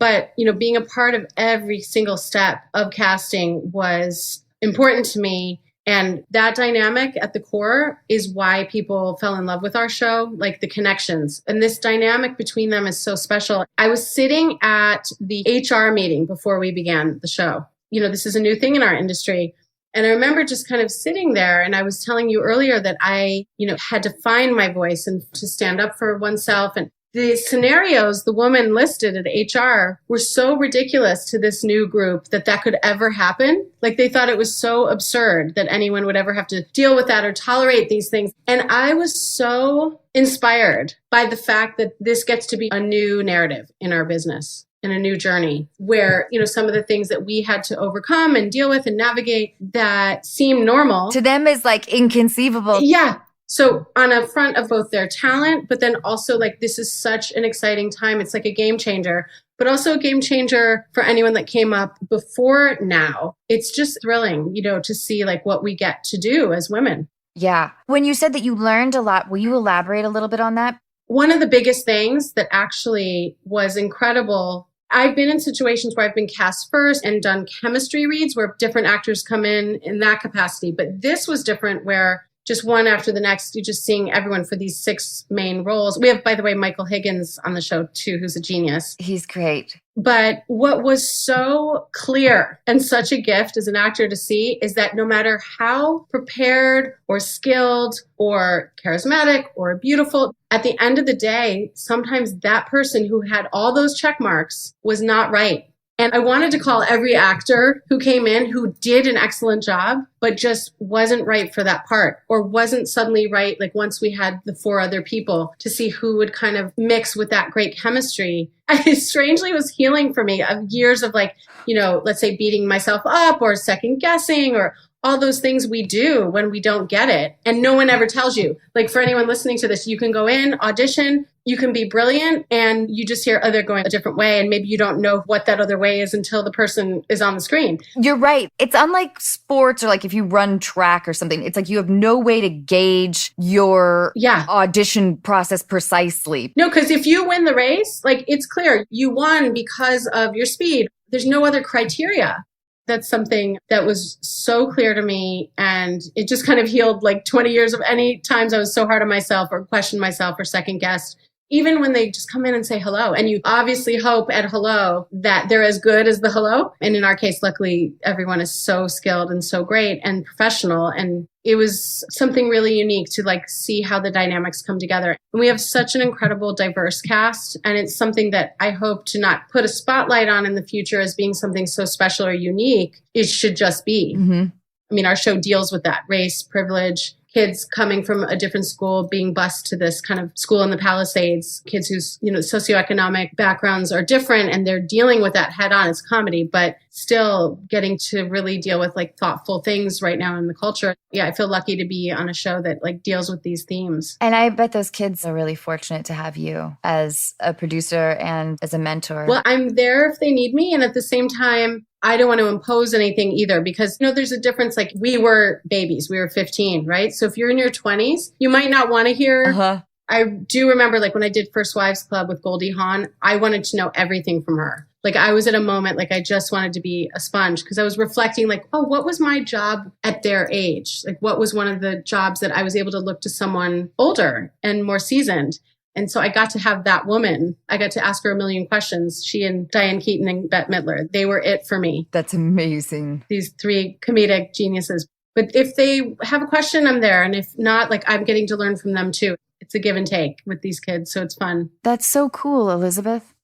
But, you know, being a part of every single step of casting was important to me. And that dynamic at the core is why people fell in love with our show, like the connections. And this dynamic between them is so special. I was sitting at the HR meeting before we began the show. You know, this is a new thing in our industry. And I remember just kind of sitting there, and I was telling you earlier that I, you know, had to find my voice and to stand up for oneself. And the scenarios the woman listed at HR were so ridiculous to this new group that could ever happen. Like, they thought it was so absurd that anyone would ever have to deal with that or tolerate these things. And I was so inspired by the fact that this gets to be a new narrative in our business. In a new journey where, you know, some of the things that we had to overcome and deal with and navigate that seem normal to them is like inconceivable. Yeah. So on a front of both their talent, but then also like, this is such an exciting time. It's like a game changer, but also a game changer for anyone that came up before now. It's just thrilling, you know, to see like what we get to do as women. Yeah. When you said that you learned a lot, will you elaborate a little bit on that? One of the biggest things that actually was incredible, I've been in situations where I've been cast first and done chemistry reads where different actors come in that capacity. But this was different where just one after the next, you're just seeing everyone for these 6 main roles. We have, by the way, Michael Higgins on the show too, who's a genius. He's great. But what was so clear and such a gift as an actor to see is that no matter how prepared or skilled or charismatic or beautiful, at the end of the day, sometimes that person who had all those check marks was not right. And I wanted to call every actor who came in who did an excellent job, but just wasn't right for that part or wasn't suddenly right. Like once we had the 4 other people to see who would kind of mix with that great chemistry. It strangely was healing for me of years of like, you know, let's say beating myself up or second guessing or all those things we do when we don't get it. And no one ever tells you. Like for anyone listening to this, you can go in, audition, you can be brilliant, and you just hear, oh, they're going a different way. And maybe you don't know what that other way is until the person is on the screen. You're right. It's unlike sports or like if you run track or something. It's like you have no way to gauge your audition process precisely. No, because if you win the race, like it's clear you won because of your speed. There's no other criteria. That's something that was so clear to me. And it just kind of healed like 20 years of any times I was so hard on myself or questioned myself or second guessed. Even when they just come in and say hello. And you obviously hope at hello that they're as good as the hello. And in our case, luckily, everyone is so skilled and so great and professional. And it was something really unique to like see how the dynamics come together. And we have such an incredible diverse cast. And it's something that I hope to not put a spotlight on in the future as being something so special or unique. It should just be. Mm-hmm. I mean, our show deals with that race, privilege, kids coming from a different school being bused to this kind of school in the Palisades, kids whose, you know, socioeconomic backgrounds are different and they're dealing with that head on. It's comedy, but still getting to really deal with like thoughtful things right now in the culture. Yeah, I feel lucky to be on a show that like deals with these themes. And I bet those kids are really fortunate to have you as a producer and as a mentor. Well, I'm there if they need me. And at the same time, I don't want to impose anything either because, you know, there's a difference. Like we were babies, we were 15, right? So if you're in your 20s, you might not want to hear. I do remember like when I did First Wives Club with Goldie Hawn, I wanted to know everything from her. Like I was at a moment, like I just wanted to be a sponge because I was reflecting like, oh, what was my job at their age? Like what was one of the jobs that I was able to look to someone older and more seasoned? And so I got to have that woman. I got to ask her a million questions. She and Diane Keaton and Bette Midler, they were it for me. That's amazing. These three comedic geniuses. But if they have a question, I'm there. And if not, like I'm getting to learn from them too. It's a give and take with these kids. So it's fun. That's so cool, Elizabeth.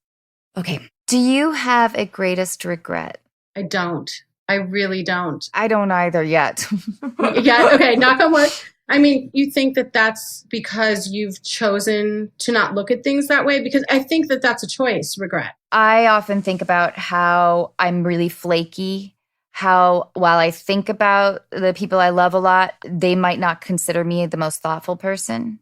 Okay. Do you have a greatest regret? I don't. I really don't. I don't either yet. Yeah. Okay. Knock on wood. I mean, you think that that's because you've chosen to not look at things that way? Because I think that that's a choice, regret. I often think about how I'm really flaky, how while I think about the people I love a lot, they might not consider me the most thoughtful person.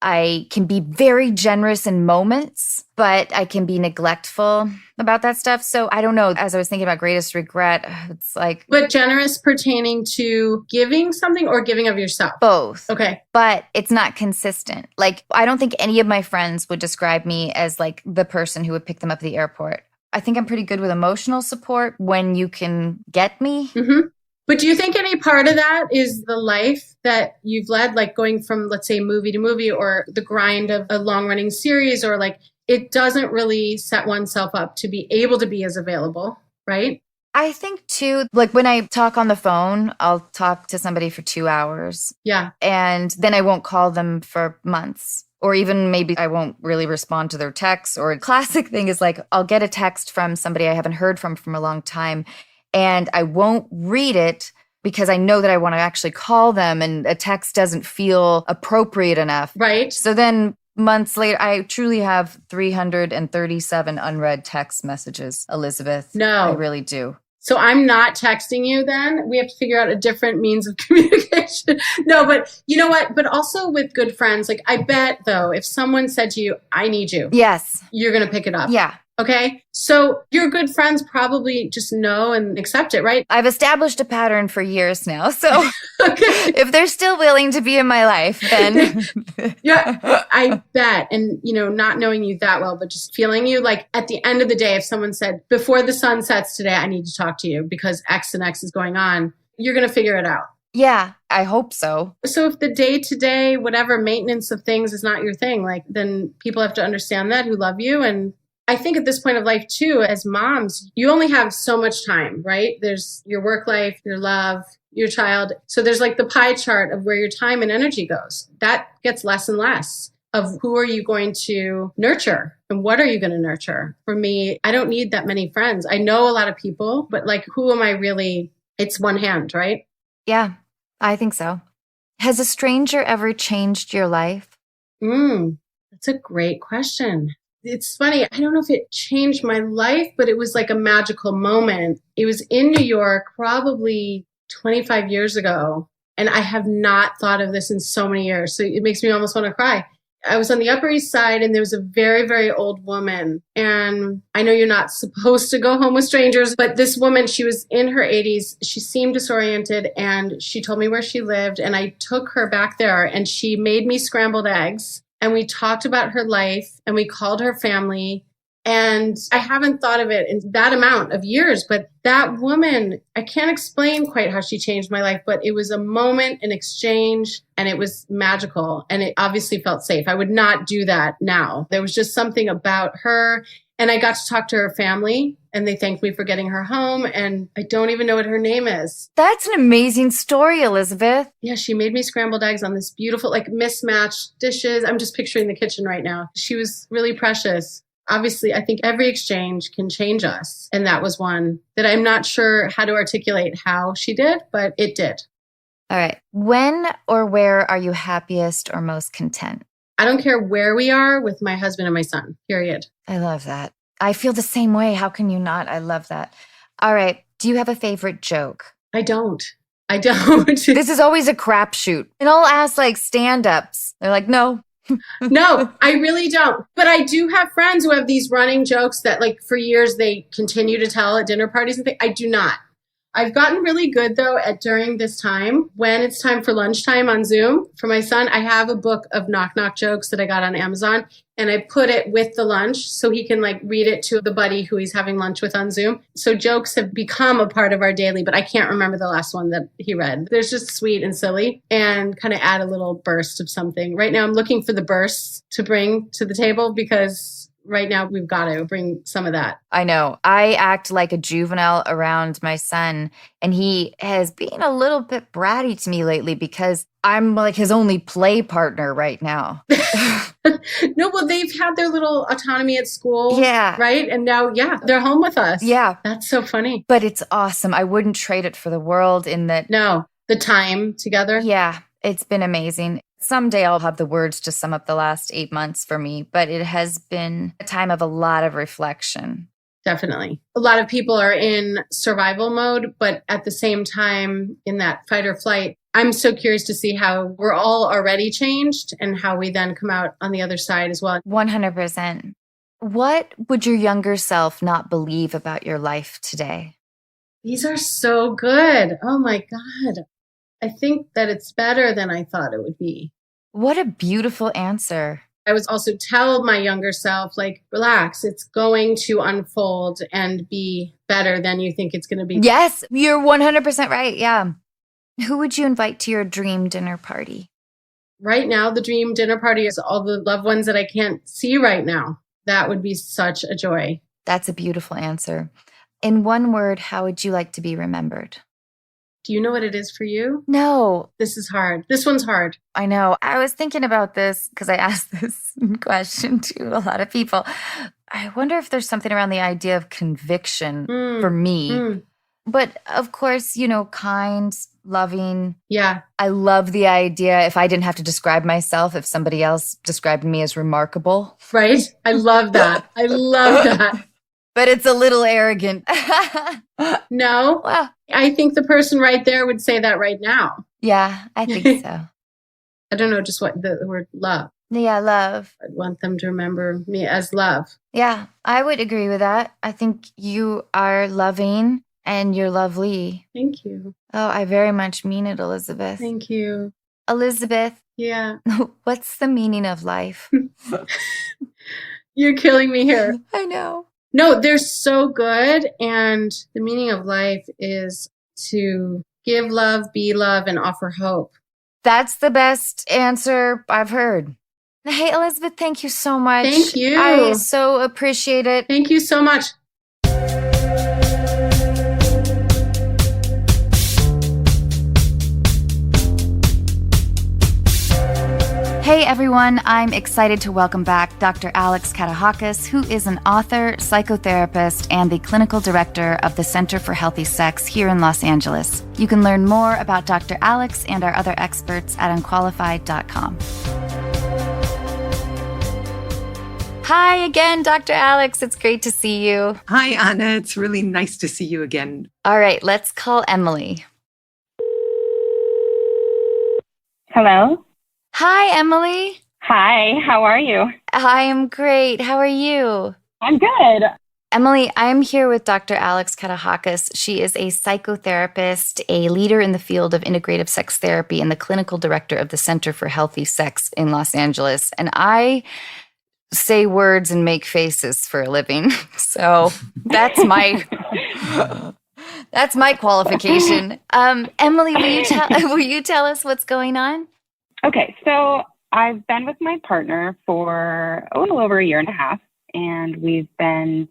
I can be very generous in moments, but I can be neglectful about that stuff. So I don't know. As I was thinking about greatest regret, it's like... But generous pertaining to giving something or giving of yourself? Both. Okay. But it's not consistent. Like, I don't think any of my friends would describe me as like the person who would pick them up at the airport. I think I'm pretty good with emotional support when you can get me. Mm-hmm. But do you think any part of that is the life that you've led, like going from, let's say, movie to movie or the grind of a long-running series, or like it doesn't really set oneself up to be able to be as available, right? I think too, like when I talk on the phone, I'll talk to somebody for 2 hours. Yeah. And then I won't call them for months. Or even maybe I won't really respond to their texts. Or a classic thing is like, I'll get a text from somebody I haven't heard from a long time. And I won't read it because I know that I want to actually call them and a text doesn't feel appropriate enough. Right. So then months later, I truly have 337 unread text messages, Elizabeth. No. I really do. So I'm not texting you then? We have to figure out a different means of communication. No, but you know what? But also with good friends, like I bet though, if someone said to you, I need you. Yes. You're going to pick it up. Yeah. Okay. So your good friends probably just know and accept it, right? I've established a pattern for years now. So Okay. if they're still willing to be in my life, then. Yeah, I bet. And, you know, not knowing you that well, but just feeling you, like at the end of the day, if someone said, before the sun sets today, I need to talk to you because X and X is going on, you're going to figure it out. Yeah, I hope so. So if the day-to-day, whatever maintenance of things is not your thing, like then people have to understand that who love you. And I think at this point of life too, as moms, you only have so much time, right? There's your work life, your love, your child. So there's like the pie chart of where your time and energy goes. That gets less and less of who are you going to nurture and what are you going to nurture? For me, I don't need that many friends. I know a lot of people, but like who am I really? It's one hand, right? Yeah, I think so. Has a stranger ever changed your life? That's a great question. It's funny. I don't know if it changed my life, but it was like a magical moment. It was in New York, probably 25 years ago. And I have not thought of this in so many years. So it makes me almost want to cry. I was on the Upper East Side and there was a very, very old woman. And I know you're not supposed to go home with strangers, but this woman, she was in her 80s. She seemed disoriented and she told me where she lived. And I took her back there and she made me scrambled eggs. And we talked about her life and we called her family. And I haven't thought of it in that amount of years, but that woman, I can't explain quite how she changed my life, but it was a moment, an exchange, and it was magical. And it obviously felt safe. I would not do that now. There was just something about her. And I got to talk to her family and they thanked me for getting her home. And I don't even know what her name is. That's an amazing story, Elizabeth. Yeah, she made me scrambled eggs on this beautiful, like mismatched dishes. I'm just picturing the kitchen right now. She was really precious. Obviously, I think every exchange can change us. And that was one that I'm not sure how to articulate how she did, but it did. All right. When or where are you happiest or most content? I don't care where we are with my husband and my son, period. I love that. I feel the same way. How can you not? I love that. All right. Do you have a favorite joke? I don't. This is always a crapshoot. And I'll ask like stand-ups. They're like, no. No, I really don't. But I do have friends who have these running jokes that like for years they continue to tell at dinner parties and things. I do not. I've gotten really good though at during this time, when it's time for lunchtime on Zoom for my son, I have a book of knock knock jokes that I got on Amazon and I put it with the lunch so he can like read it to the buddy who he's having lunch with on Zoom. So jokes have become a part of our daily, but I can't remember the last one that he read. There's just sweet and silly and kind of add a little burst of something. Right now I'm looking for the bursts to bring to the table because right now we've got to bring some of that. I know. I act like a juvenile around my son, and he has been a little bit bratty to me lately because I'm like his only play partner right now. No, well, they've had their little autonomy at school. Yeah. Right? And now, they're home with us. Yeah. That's so funny. But it's awesome. I wouldn't trade it for the world in that. No, the time together. Yeah, it's been amazing. Someday I'll have the words to sum up the last 8 months for me, but it has been a time of a lot of reflection. Definitely. A lot of people are in survival mode, but at the same time in that fight or flight. I'm so curious to see how we're all already changed and how we then come out on the other side as well. 100%. What would your younger self not believe about your life today? These are so good. Oh my God. I think that it's better than I thought it would be. What a beautiful answer. I was also tell my younger self, like, relax, it's going to unfold and be better than you think it's going to be. Yes, you're 100% right. Yeah. Who would you invite to your dream dinner party? Right now, the dream dinner party is all the loved ones that I can't see right now. That would be such a joy. That's a beautiful answer. In one word, how would you like to be remembered? Do you know what it is for you? No. This is hard. This one's hard. I know. I was thinking about this because I asked this question to a lot of people. I wonder if there's something around the idea of conviction for me. But of course, kind, loving. Yeah. I love the idea if I didn't have to describe myself, if somebody else described me as remarkable. Right? I love that. I love that. But it's a little arrogant. No. Well, I think the person right there would say that right now. Yeah, I think so. I don't know, just what the word love. Yeah, love. I'd want them to remember me as love. Yeah, I would agree with that. I think you are loving and you're lovely. Thank you. Oh, I very much mean it, Elizabeth. Thank you. Elizabeth. Yeah. What's the meaning of life? You're killing me here. I know. No, they're so good. And the meaning of life is to give love, be love, and offer hope. That's the best answer I've heard. Hey, Elizabeth, thank you so much. Thank you. I so appreciate it. Thank you so much. Hey everyone, I'm excited to welcome back Dr. Alex Katehakis, who is an author, psychotherapist, and the clinical director of the Center for Healthy Sex here in Los Angeles. You can learn more about Dr. Alex and our other experts at unqualified.com. Hi again, Dr. Alex. It's great to see you. Hi, Anna. It's really nice to see you again. All right, let's call Emily. Hello? Hi, Emily. Hi, how are you? I am great. How are you? I'm good. Emily, I am here with Dr. Alex Katehakis. She is a psychotherapist, a leader in the field of integrative sex therapy, and the clinical director of the Center for Healthy Sex in Los Angeles. And I say words and make faces for a living. So that's my qualification. Emily, will you tell us what's going on? Okay, so I've been with my partner for a little over a year and a half, and we've been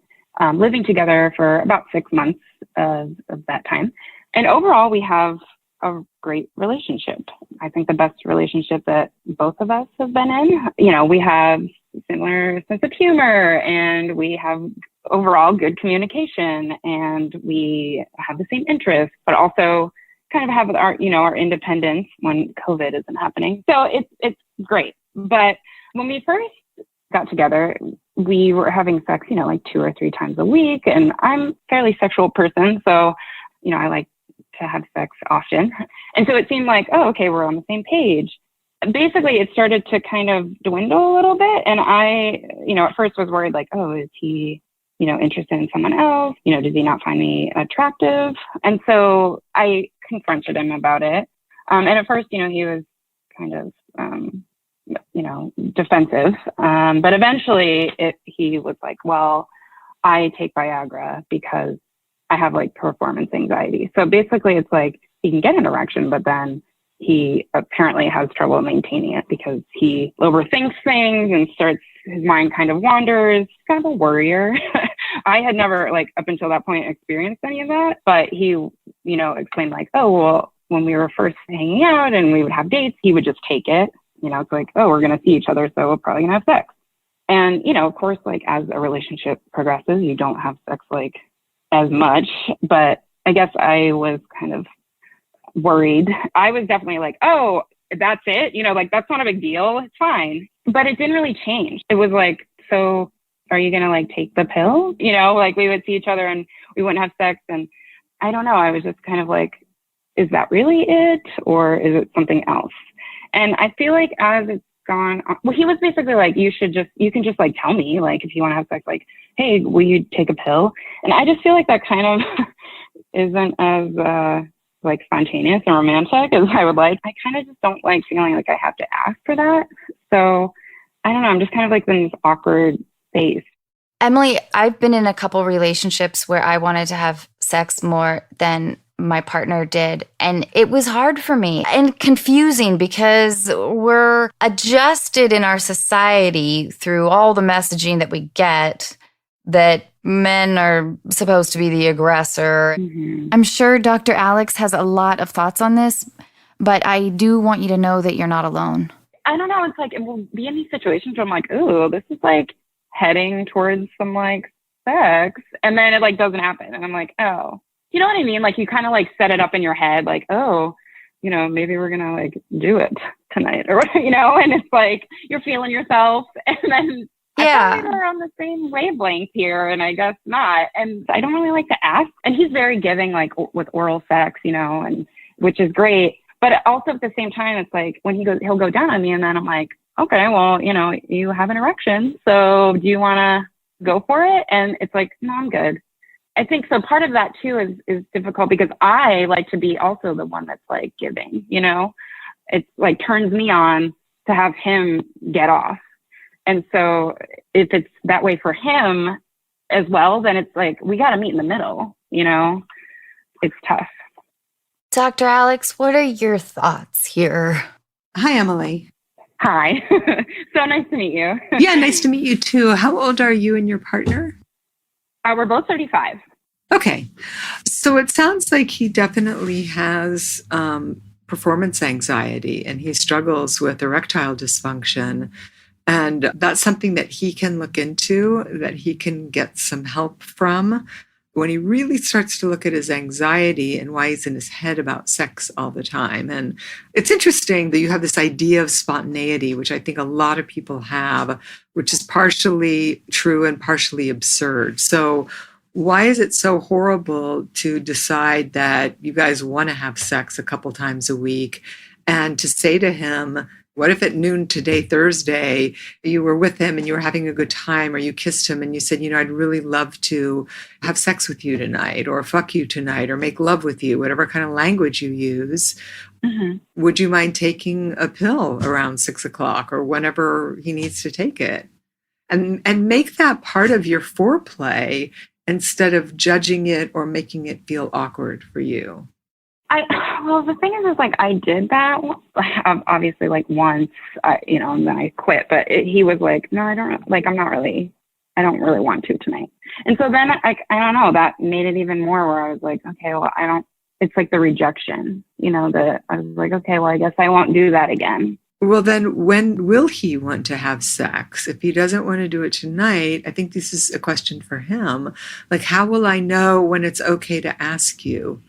living together for about 6 months of that time. And overall, we have a great relationship. I think the best relationship that both of us have been in. We have similar sense of humor, and we have overall good communication, and we have the same interests, but also kind of have our independence when COVID isn't happening. So it's great. But when we first got together, we were having sex, like 2 or 3 times a week. And I'm a fairly sexual person. So, I like to have sex often. And so it seemed like, oh, okay, we're on the same page. Basically, it started to kind of dwindle a little bit. And I, at first was worried like, oh, is he interested in someone else? Does he not find me attractive? And so I confronted him about it. And at first, he was kind of, defensive. But eventually he was like, well, I take Viagra because I have like performance anxiety. So basically it's like he can get an erection, but then he apparently has trouble maintaining it because he overthinks things and his mind kind of wanders. He's kind of a worrier. I had never, like, up until that point experienced any of that, but he, explained like, oh, well, when we were first hanging out and we would have dates, he would just take it. It's like, oh, we're going to see each other, so we're probably going to have sex. And, of course, like, as a relationship progresses, you don't have sex, like, as much. But I guess I was kind of worried. I was definitely like, oh, that's it? Like, that's not a big deal. It's fine. But it didn't really change. It was like, so are you going to, like, take the pill? Like, we would see each other and we wouldn't have sex. And I don't know. I was just kind of like, is that really it? Or is it something else? And I feel like as it's gone on, well, he was basically like, you can just like tell me, like, if you want to have sex, like, hey, will you take a pill? And I just feel like that kind of isn't as like spontaneous and romantic as I would like. I kind of just don't like feeling like I have to ask for that. So I don't know. I'm just kind of like in this awkward space. Emily, I've been in a couple relationships where I wanted to have sex more than my partner did. And it was hard for me and confusing because we're adjusted in our society through all the messaging that we get that men are supposed to be the aggressor. Mm-hmm. I'm sure Dr. Alex has a lot of thoughts on this, but I do want you to know that you're not alone. I don't know. It's like, it will be in these situations where I'm like, ooh, this is like heading towards some like sex. And then it like doesn't happen. And I'm like, oh. You know what I mean? Like, you kind of like set it up in your head, like, oh, maybe we're going to like do it tonight or, and it's like, you're feeling yourself. And then yeah, I thought we were on the same wavelength here, and I guess not. And I don't really like to ask. And he's very giving, like with oral sex, and which is great. But also at the same time, it's like when he'll go down on me, and then I'm like, okay, well, you have an erection. So do you want to go for it? And it's like, no, I'm good. I think so. Part of that too is difficult because I like to be also the one that's like giving, it's like turns me on to have him get off. And so if it's that way for him as well, then it's like, we got to meet in the middle, it's tough. Dr. Alex, what are your thoughts here? Hi, Emily. Hi. So nice to meet you. Yeah, nice to meet you too. How old are you and your partner? We're both 35. Okay. So it sounds like he definitely has performance anxiety and he struggles with erectile dysfunction. And that's something that he can look into, that he can get some help from when he really starts to look at his anxiety and why he's in his head about sex all the time. And it's interesting that you have this idea of spontaneity, which I think a lot of people have, which is partially true and partially absurd. So why is it so horrible to decide that you guys want to have sex a couple times a week and to say to him, what if at noon today, Thursday, you were with him and you were having a good time, or you kissed him and you said, I'd really love to have sex with you tonight, or fuck you tonight, or make love with you, whatever kind of language you use. Mm-hmm. Would you mind taking a pill around 6 o'clock or whenever he needs to take it? And make that part of your foreplay instead of judging it or making it feel awkward for you. Well, the thing is like, I did that obviously like once, and then I quit, but he was like, no, I don't really want to tonight. And so then I don't know, that made it even more where I was like, okay, well, it's like the rejection, that I was like, okay, well, I guess I won't do that again. Well, then when will he want to have sex? If he doesn't want to do it tonight, I think this is a question for him. Like, how will I know when it's okay to ask you?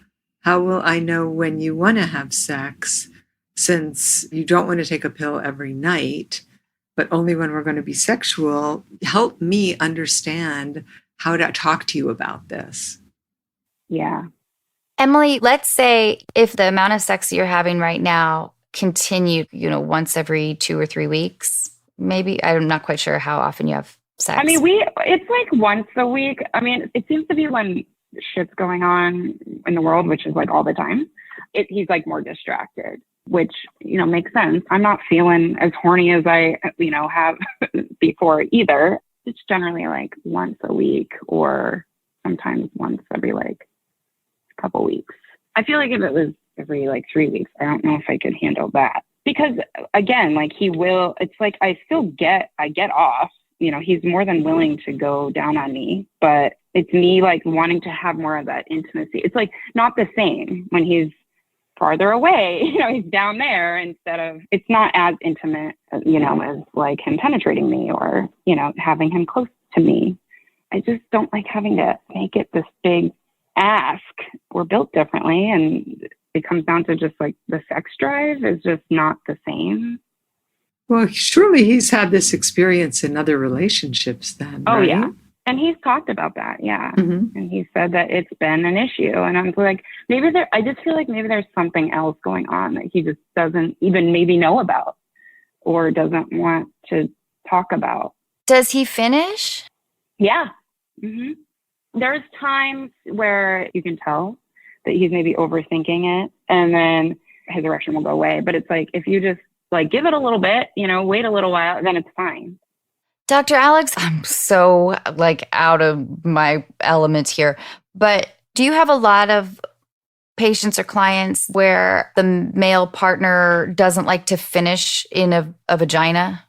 How will I know when you want to have sex, since you don't want to take a pill every night, but only when we're going to be sexual? Help me understand how to talk to you about this. Yeah. Emily, let's say if the amount of sex you're having right now continued, once every 2 or 3 weeks, maybe, I'm not quite sure how often you have sex? I mean, it's like once a week. I mean, it seems to be when shit's going on in the world, which is like all the time. He's like more distracted, which, makes sense. I'm not feeling as horny as I, have before either. It's generally like once a week or sometimes once every like a couple weeks. I feel like if it was every like 3 weeks, I don't know if I could handle that. Because again, like it's like I get off, he's more than willing to go down on me, but it's me like wanting to have more of that intimacy. It's like not the same when he's farther away, he's down there it's not as intimate, as like him penetrating me or, having him close to me. I just don't like having to make it this big ask. We're built differently, and it comes down to just like the sex drive is just not the same. Well, surely he's had this experience in other relationships then. Oh, right? yeah. And he's talked about that. Yeah. Mm-hmm. And he said that it's been an issue. And I'm like, I just feel like maybe there's something else going on that he just doesn't even maybe know about or doesn't want to talk about. Does he finish? Yeah. Mm-hmm. There's times where you can tell that he's maybe overthinking it, and then his erection will go away. But it's like, if you just like give it a little bit, wait a little while, then it's fine. Dr. Alex, I'm so like out of my element here, but do you have a lot of patients or clients where the male partner doesn't like to finish in a vagina?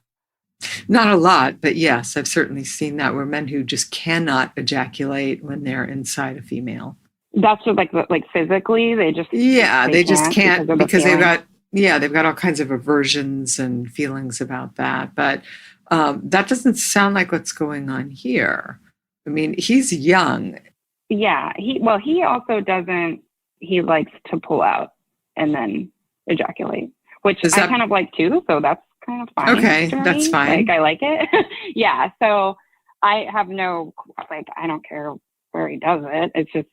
Not a lot, but yes, I've certainly seen that, where men who just cannot ejaculate when they're inside a female. That's just like physically, they just can't because they've got all kinds of aversions and feelings about that. But that doesn't sound like what's going on here. I mean, he's young. Yeah, he also doesn't. He likes to pull out and then ejaculate, which I kind of like too. So that's kind of fine. Okay, that's fine. Like, I like it. Yeah. So I have I don't care where he does it. It's just,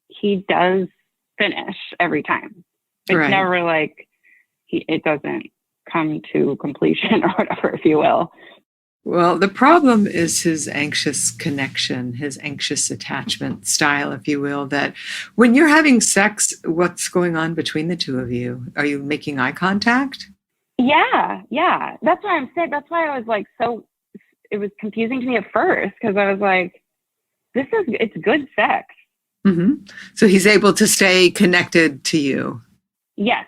he does finish every time. It's never like it doesn't come to completion or whatever, if you will. Well, the problem is his anxious connection, his anxious attachment style, if you will, that when you're having sex, what's going on between the two of you? Are you making eye contact? Yeah. That's why I'm saying. That's why I was like, it was confusing to me at first, because I was like, it's good sex. Mm-hmm. So he's able to stay connected to you. Yes.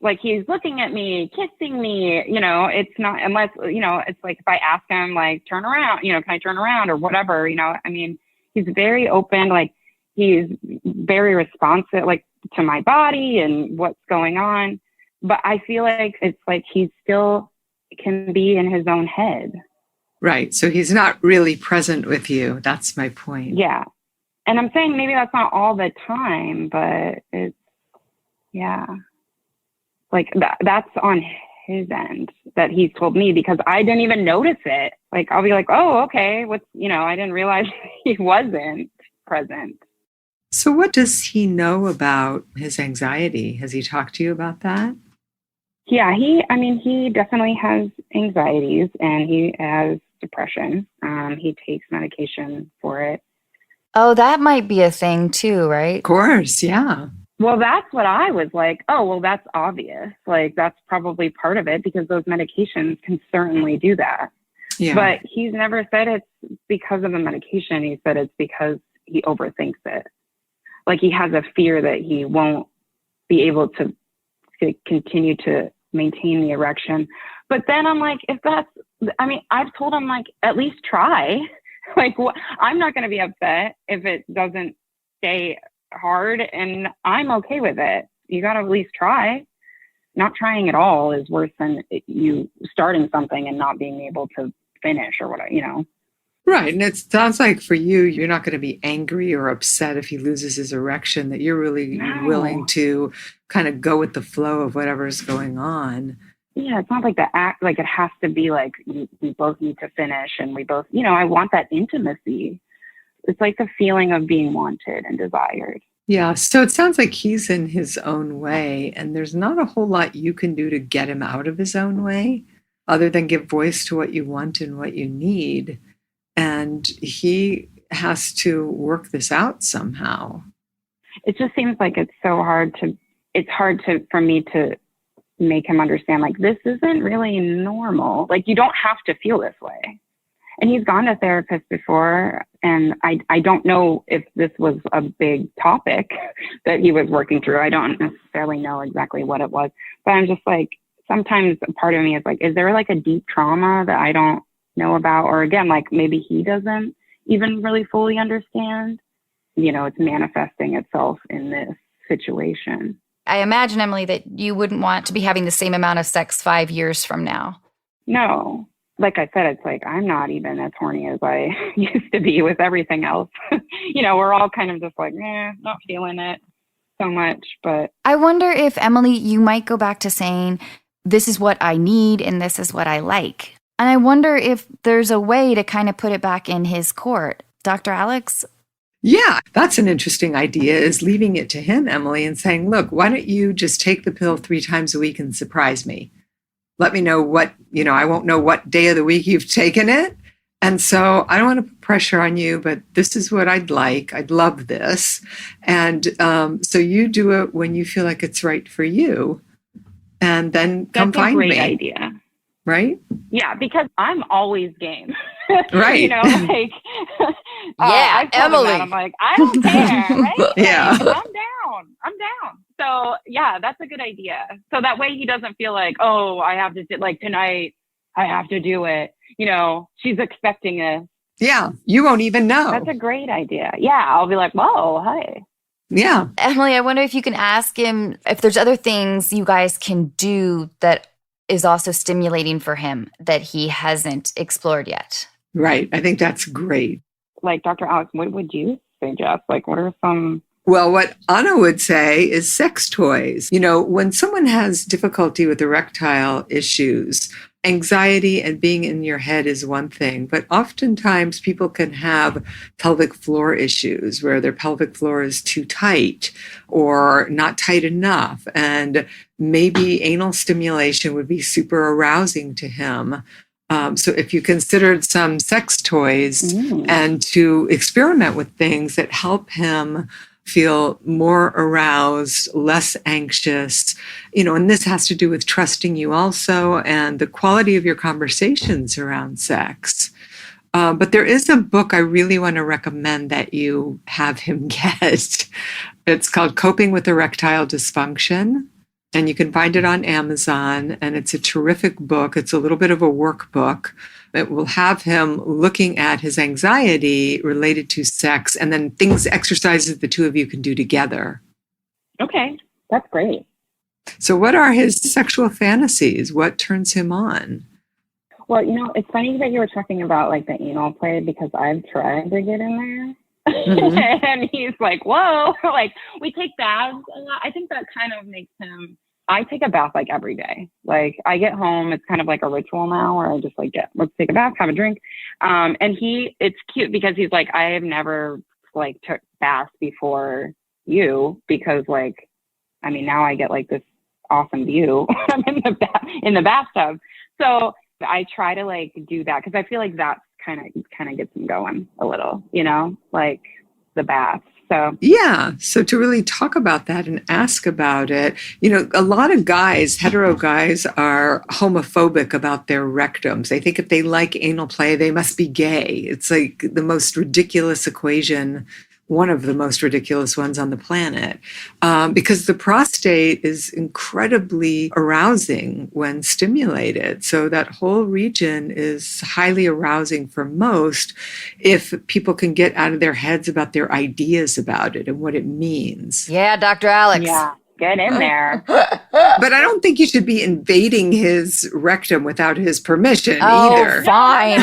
Like he's looking at me, kissing me, it's not, unless, it's like if I ask him like, turn around, can I turn around or whatever, I mean, he's very open, like he's very responsive, like to my body and what's going on. But I feel like it's like he still can be in his own head. Right. So he's not really present with you. That's my point. Yeah. And I'm saying maybe that's not all the time, but it's, yeah. Like that's on his end that he's told me, because I didn't even notice it. Like, I'll be like, oh, okay. I didn't realize he wasn't present. So what does he know about his anxiety? Has he talked to you about that? Yeah, he definitely has anxieties and he has depression. He takes medication for it. Oh, that might be a thing too, right? Of course, yeah. Well, that's what I was like, oh, well, that's obvious. Like, that's probably part of it, because those medications can certainly do that. Yeah. But he's never said it's because of the medication. He said it's because he overthinks it. Like, he has a fear that he won't be able to continue to maintain the erection. But then I'm like, I've told him, like, at least try. Like, I'm not going to be upset if it doesn't stay hard, and I'm okay with it. You got to at least try. Not trying at all is worse than you starting something and not being able to finish or whatever, Right. And it sounds like for you, you're not going to be angry or upset if he loses his erection, that you're really willing to kind of go with the flow of whatever's going on. Yeah, it's not like the act, like it has to be like we both need to finish and we both, I want that intimacy. It's like the feeling of being wanted and desired. Yeah. So it sounds like he's in his own way, and there's not a whole lot you can do to get him out of his own way. other than give voice to what you want and what you need. And he has to work this out somehow. It just seems like it's hard for me to make him understand, like, this isn't really normal. Like, you don't have to feel this way. And he's gone to therapists before, and I don't know if this was a big topic that he was working through. I don't necessarily know exactly what it was, but I'm just like, sometimes a part of me is like, is there like a deep trauma that I don't know about? Or again, like maybe he doesn't even really fully understand, it's manifesting itself in this situation. I imagine, Emily, that you wouldn't want to be having the same amount of sex 5 years from now. No. Like I said, it's like, I'm not even as horny as I used to be with everything else. We're all kind of just like, not feeling it so much. But I wonder if, Emily, you might go back to saying, this is what I need and this is what I like. And I wonder if there's a way to kind of put it back in his court. Dr. Alex? Yeah, that's an interesting idea, is leaving it to him, Emily, and saying, look, why don't you just take the pill 3 times a week and surprise me? Let me know I won't know what day of the week you've taken it. And so I don't want to put pressure on you, but this is what I'd like. I'd love this. And so you do it when you feel like it's right for you. And then come find me. That's a great idea. Right? Yeah, because I'm always game. Right. Yeah, Emily. I'm like, I don't care, right? Yeah. Like, I'm down. So yeah, that's a good idea. So that way he doesn't feel like, oh, I have to like tonight, I have to do it. She's expecting it. Yeah, you won't even know. That's a great idea. Yeah, I'll be like, whoa, hi. Yeah. Emily, I wonder if you can ask him if there's other things you guys can do that is also stimulating for him that he hasn't explored yet. Right. I think that's great. Like, Dr. Alex, what would you suggest? Like, what are some... Well, what Anna would say is sex toys. When someone has difficulty with erectile issues, anxiety and being in your head is one thing, but oftentimes people can have pelvic floor issues where their pelvic floor is too tight or not tight enough. And maybe anal stimulation would be super arousing to him. So if you considered some sex toys and to experiment with things that help him feel more aroused, less anxious, and this has to do with trusting you also and the quality of your conversations around sex. But there is a book I really want to recommend that you have him get. It's called Coping with Erectile Dysfunction. And you can find it on Amazon, and it's a terrific book. It's a little bit of a workbook. It will have him looking at his anxiety related to sex and then exercises the two of you can do together. Okay, that's great. So what are his sexual fantasies? What turns him on? Well, it's funny that you were talking about like the anal play, because I've tried to get in there. Mm-hmm. And he's like, whoa, like we take baths a lot. I think that kind of makes him, I take a bath like every day. Like I get home, it's kind of like a ritual now where I just like let's take a bath, have a drink. And it's cute because he's like, I have never like took baths before you, because like, now I get like this awesome view. I'm in the bathtub. So I try to like do that because I feel like that's kind of gets him going a little, like the bath. So yeah, so to really talk about that and ask about it, a lot of guys, hetero guys, are homophobic about their rectums. They think if they like anal play, they must be gay. It's like the most ridiculous equation, one of the most ridiculous ones on the planet, because the prostate is incredibly arousing when stimulated. So that whole region is highly arousing for most if people can get out of their heads about their ideas about it and what it means. Yeah, Dr. Alex. Yeah. Get in there. But I don't think you should be invading his rectum without his permission either. Fine.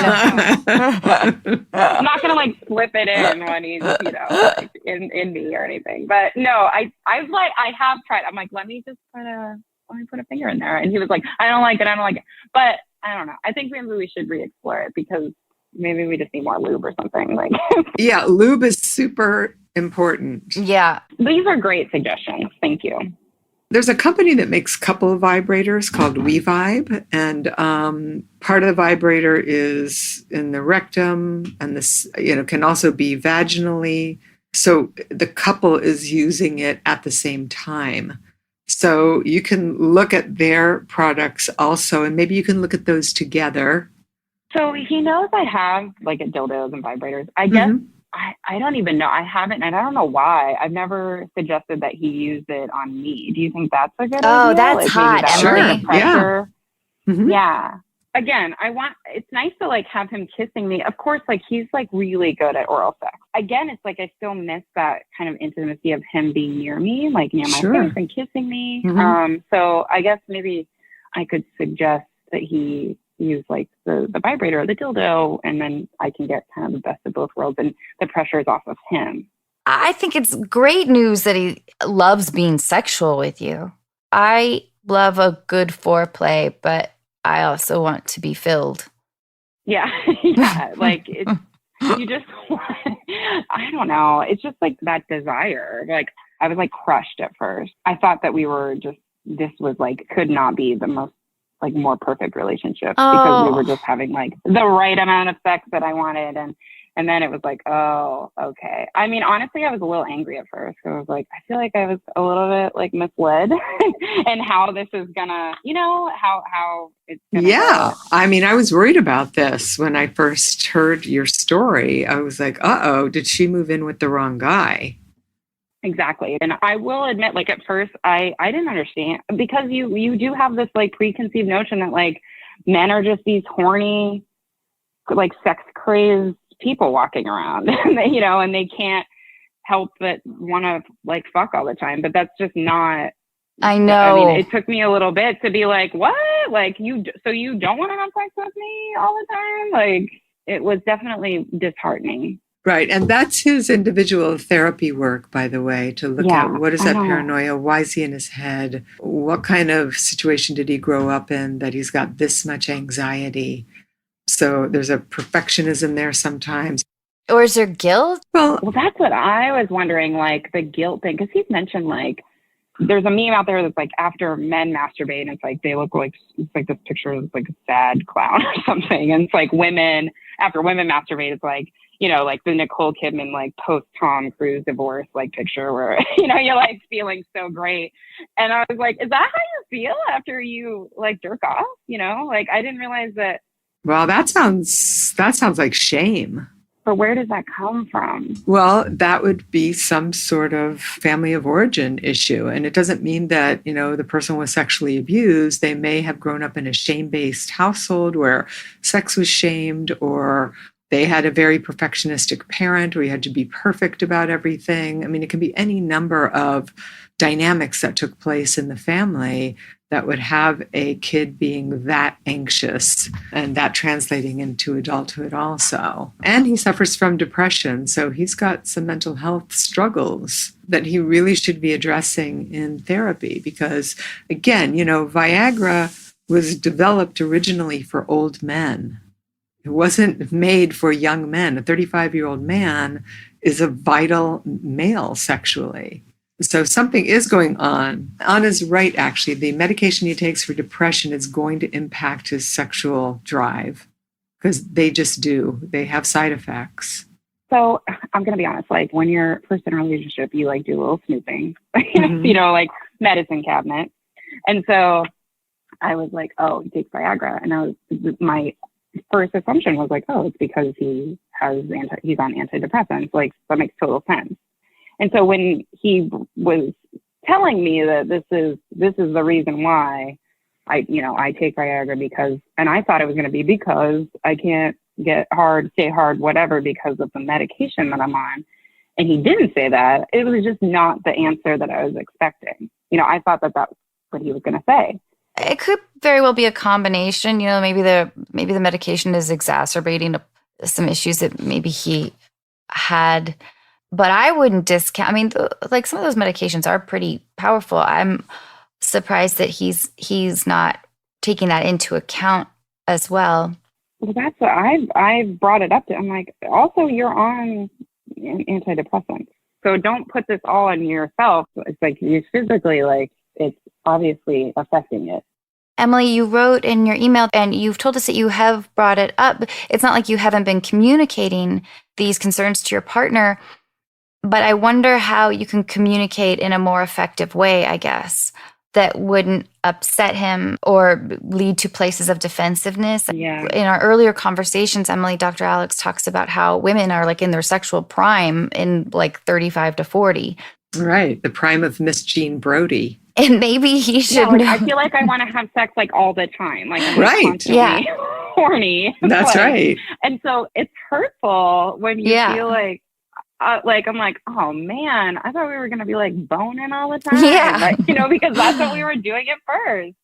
I'm not gonna like slip it in when he's, like in me or anything. But no, I have tried. I'm like, let me put a finger in there. And he was like, I don't like it. But I don't know. I think maybe we should re-explore it because maybe we just need more lube or something. Like yeah, lube is super important. Yeah. These are great suggestions. Thank you. There's a company that makes couple vibrators called WeVibe, and part of the vibrator is in the rectum, and this, can also be vaginally. So the couple is using it at the same time. So you can look at their products also, and maybe you can look at those together. So he knows I have like a dildos and vibrators. I guess I don't even know. I haven't, and I don't know why. I've never suggested that he use it on me. Do you think that's a good idea? Oh, that's hot, Emily. Sure. Yeah. Mm-hmm. Yeah. Again, it's nice to like have him kissing me. Of course, like he's like really good at oral sex. Again, it's like I still miss that kind of intimacy of him being near me, like near my face and kissing me. Mm-hmm. So I guess maybe I could suggest that he use like the vibrator or the dildo, and then I can get kind of the best of both worlds, and the pressure is off of him. I think it's great news that he loves being sexual with you. I love a good foreplay, but I also want to be filled. Yeah. Yeah. Like you just, I don't know. It's just like that desire. Like I was like crushed at first. I thought that this was like, could not be the most like more perfect relationship because we were just having like the right amount of sex that I wanted. And then it was like, oh, okay. I mean, honestly, I was a little angry at first. I was like, I feel like I was a little bit like misled and how this is gonna, how it's gonna go. I mean, I was worried about this when I first heard your story. I was like, uh-oh, did she move in with the wrong guy? Exactly. And I will admit, like at first I didn't understand, because you do have this like preconceived notion that like men are just these horny, like sex crazed people walking around, and they can't help but want to like fuck all the time. But that's just not. I know. I mean, it took me a little bit to be like, what? Like you don't want to have sex with me all the time? Like it was definitely disheartening. Right. And that's his individual therapy work, by the way, to look at what is that paranoia? Why is he in his head? What kind of situation did he grow up in that he's got this much anxiety? So there's a perfectionism there sometimes. Or is there guilt? Well, that's what I was wondering, like the guilt thing, because he's mentioned like there's a meme out there that's like after men masturbate, and it's like they look like, it's like this picture of like a sad clown or something. And it's like after women masturbate, it's like, like the Nicole Kidman, like post Tom Cruise divorce, like picture where, you're like feeling so great. And I was like, is that how you feel after you like jerk off? Like I didn't realize that. Well, that sounds like shame. But where does that come from? Well, that would be some sort of family of origin issue. And it doesn't mean that, the person was sexually abused. They may have grown up in a shame-based household where sex was shamed, or they had a very perfectionistic parent where you had to be perfect about everything. I mean, it can be any number of dynamics that took place in the family that would have a kid being that anxious, and that translating into adulthood also. And he suffers from depression, so he's got some mental health struggles that he really should be addressing in therapy, because again, Viagra was developed originally for old men. It wasn't made for young men. A 35-year-old man is a vital male sexually. So something is going on. Anna's right, actually. The medication he takes for depression is going to impact his sexual drive, because they just do. They have side effects. So I'm going to be honest, like when you're first in a relationship, you like do a little snooping, like medicine cabinet. And so I was like, oh, he takes Viagra. And my first assumption was like, oh, it's because he's on antidepressants. Like that makes total sense. And so when he was telling me that this is the reason why I take Viagra, because, and I thought it was going to be because I can't get hard, stay hard, whatever, because of the medication that I'm on. And he didn't say that. It was just not the answer that I was expecting. I thought that that's what he was going to say. It could very well be a combination. Maybe the medication is exacerbating some issues that maybe he had. But I wouldn't discount. I mean, like some of those medications are pretty powerful. I'm surprised that he's not taking that into account as well. Well, that's what I've brought it up to. I'm like, also you're on antidepressants, so don't put this all on yourself. It's like you physically, like it's obviously affecting it. Emily, you wrote in your email and you've told us that you have brought it up. It's not like you haven't been communicating these concerns to your partner, but I wonder how you can communicate in a more effective way, I guess, that wouldn't upset him or lead to places of defensiveness. Yeah. In our earlier conversations, Emily, Dr. Alex talks about how women are like in their sexual prime in like 35 to 40. Right. The prime of Miss Jean Brodie. And maybe he should Yeah, like, know. I feel like I want to have sex like all the time. Like I'm Right. constantly horny. That's like, right. And so it's hurtful when you Yeah. feel like I'm like, oh man, I thought we were gonna be like boning all the time. Yeah. Like, because that's what we were doing at first.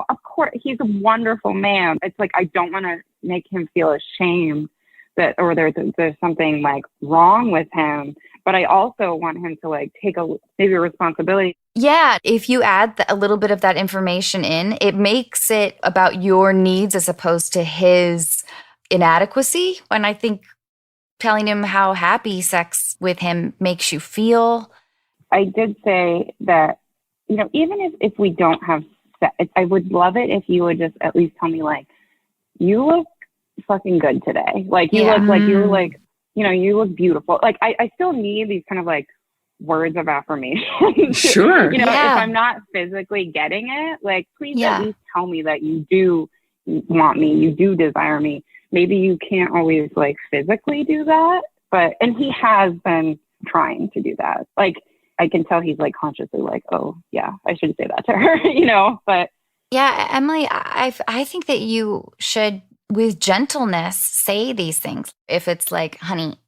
Of course, he's a wonderful man. It's like I don't want to make him feel ashamed that, or there's something like wrong with him. But I also want him to like take maybe a responsibility. Yeah, if you add a little bit of that information in, it makes it about your needs as opposed to his inadequacy. And I think telling him how happy sex with him makes you feel. I did say that, even if we don't have sex, I would love it if you would just at least tell me like, you look fucking good today. Like you look like you're like, you look beautiful. Like I still need these kind of like words of affirmation. Sure. If I'm not physically getting it, like please at least tell me that you do want me, you do desire me. Maybe you can't always like physically do that, and he has been trying to do that. Like I can tell he's like consciously like, oh yeah, I should say that to her, but. Yeah, Emily, I think that you should, with gentleness, say these things. If it's like, honey,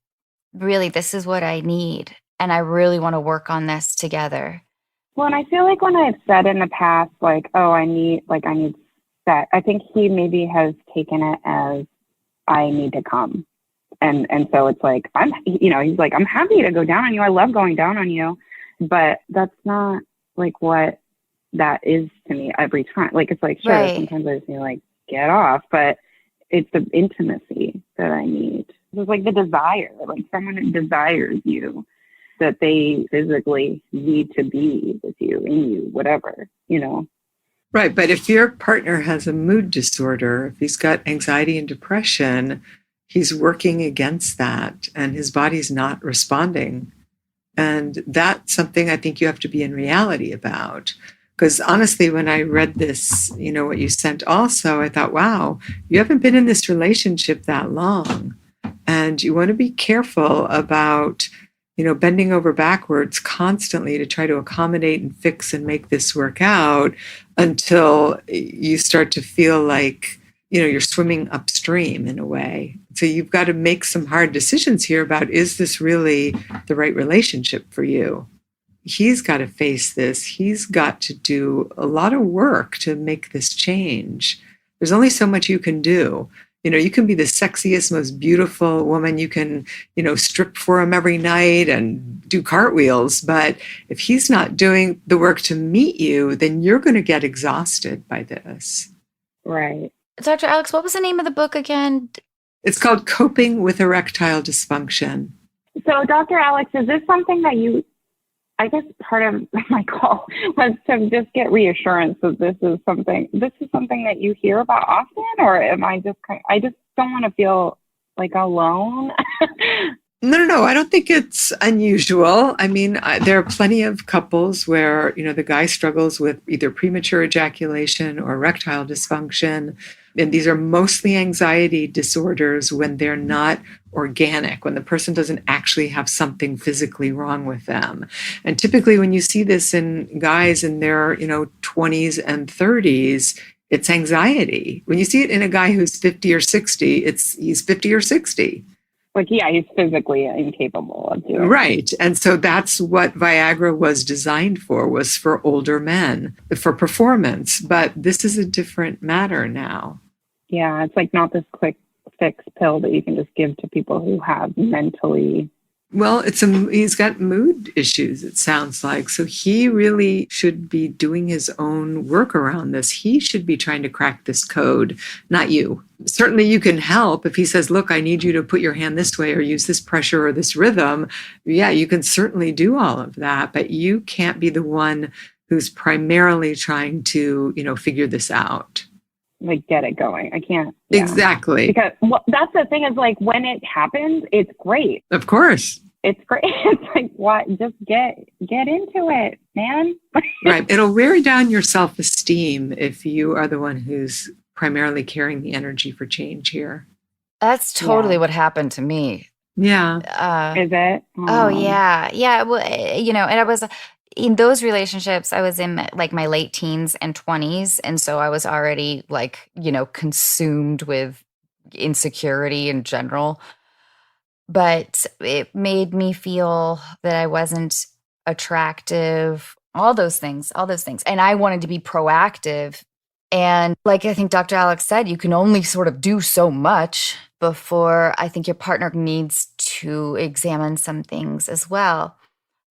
really, this is what I need. And I really want to work on this together. Well, and I feel like when I've said in the past, like, oh, I need sex, I think he maybe has taken it as I need to come. And so it's like, he's like, I'm happy to go down on you. I love going down on you. But that's not like what that is to me every time. Like, it's like, sure, Right. Sometimes I just need to like get off, but it's the intimacy that I need. It's like the desire, like someone that desires you, that they physically need to be with you, in you, whatever, Right. But if your partner has a mood disorder, if he's got anxiety and depression, he's working against that and his body's not responding. And that's something I think you have to be in reality about. Because honestly, when I read this, what you sent also, I thought, wow, you haven't been in this relationship that long. And you want to be careful about, bending over backwards constantly to try to accommodate and fix and make this work out until you start to feel like, you're swimming upstream in a way. So you've got to make some hard decisions here about, is this really the right relationship for you? He's got to face this. He's got to do a lot of work to make this change. There's only so much you can do. You can be the sexiest, most beautiful woman. You can, strip for him every night and do cartwheels. But if he's not doing the work to meet you, then you're going to get exhausted by this. Right. Dr. Alex, what was the name of the book again? It's called Coping with Erectile Dysfunction. So, Dr. Alex, is this something that I guess part of my call was to just get reassurance that this is something that you hear about often, or am I just don't want to feel like alone? No. I don't think it's unusual. I mean, there are plenty of couples where, the guy struggles with either premature ejaculation or erectile dysfunction. And these are mostly anxiety disorders when they're not organic, when the person doesn't actually have something physically wrong with them. And typically when you see this in guys in their, 20s and 30s, it's anxiety. When you see it in a guy who's 50 or 60, he's 50 or 60. Like, yeah, he's physically incapable of doing it. Right. And so that's what Viagra was designed for, was for older men, for performance. But this is a different matter now. Yeah, it's like not this quick fix pill that you can just give to people who have mentally. Well, he's got mood issues, it sounds like. So he really should be doing his own work around this. He should be trying to crack this code, not you. Certainly you can help if he says, look, I need you to put your hand this way or use this pressure or this rhythm. Yeah, you can certainly do all of that, but you can't be the one who's primarily trying to, figure this out. Like, get it going. I can't. Yeah. Exactly. Because that's the thing is, like, when it happens, it's great. Of course. It's great. It's like, what? Just get into it, man. Right. It'll wear down your self-esteem if you are the one who's primarily carrying the energy for change here. That's totally what happened to me. Yeah. Is it? Oh, yeah. Yeah. Well, and I was in those relationships, I was in like my late teens and 20s. And so I was already like, consumed with insecurity in general. But it made me feel that I wasn't attractive, all those things. And I wanted to be proactive. And like I think Dr. Alex said, you can only sort of do so much before I think your partner needs to examine some things as well.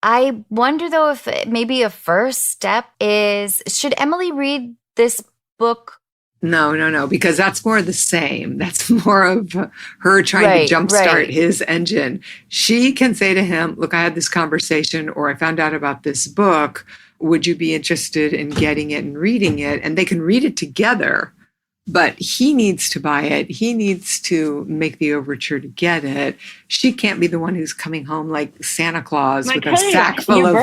I wonder, though, if maybe a first step is, should Emily read this book? No, because that's more of the same. That's more of her trying to jumpstart his engine. She can say to him, look, I had this conversation, or I found out about this book. Would you be interested in getting it and reading it? And they can read it together, but he needs to buy it. He needs to make the overture to get it. She can't be the one who's coming home like Santa Claus with a sack full of,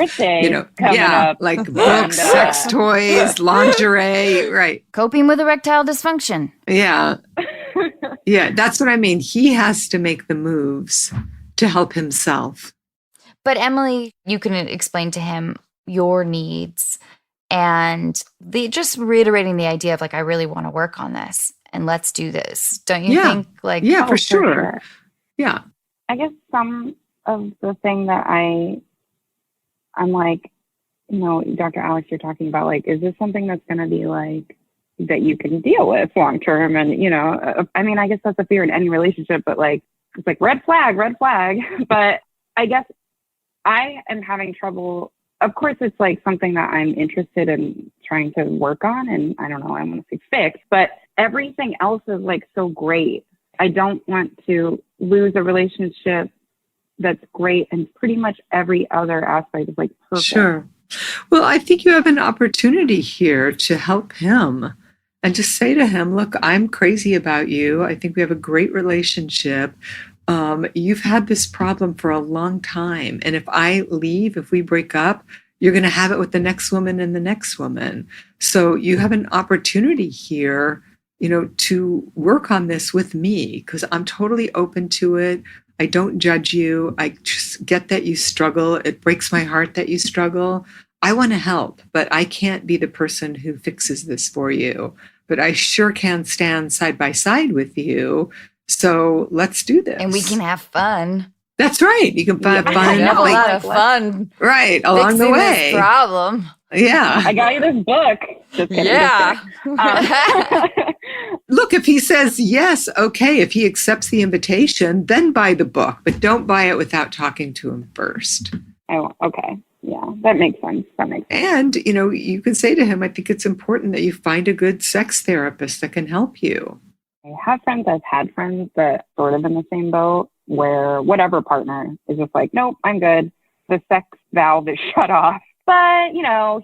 like books, sex toys, lingerie, right. Coping with erectile dysfunction. Yeah. Yeah, that's what I mean. He has to make the moves to help himself. But Emily, you can explain to him your needs and just reiterating the idea of like, I really want to work on this and let's do this. Don't you think? Like, yeah, for sure. Yeah. I guess some of the thing that I'm like, Dr. Alex, you're talking about, like, is this something that's going to be like, that you can deal with long term? And, I mean, I guess that's a fear in any relationship, but like, it's like red flag. But I guess I am having trouble. Of course, it's like something that I'm interested in trying to work on. And I don't know, I want to say fix, but everything else is like so great. I don't want to lose a relationship that's great. And pretty much every other aspect is like perfect. Sure. Well, I think you have an opportunity here to help him and just say to him, look, I'm crazy about you. I think we have a great relationship. You've had this problem for a long time. And if I leave, if we break up, you're going to have it with the next woman and the next woman. So you have an opportunity here, to work on this with me because I'm totally open to it. I don't judge you. I just get that you struggle. It breaks my heart that you struggle. I want to help, but I can't be the person who fixes this for you. But I sure can stand side by side with you. So let's do this. And we can have fun. That's right. You can have fun. Have a lot of fun. Right. Along the way. This problem. Yeah. I got you this book. Just kidding, yeah. Look, if he says yes, okay. If he accepts the invitation, then buy the book. But don't buy it without talking to him first. Oh, okay. Yeah, that makes sense. And, you can say to him, I think it's important that you find a good sex therapist that can help you. I've had friends that sort of in the same boat where whatever partner is just like, nope, I'm good. The sex valve is shut off. But,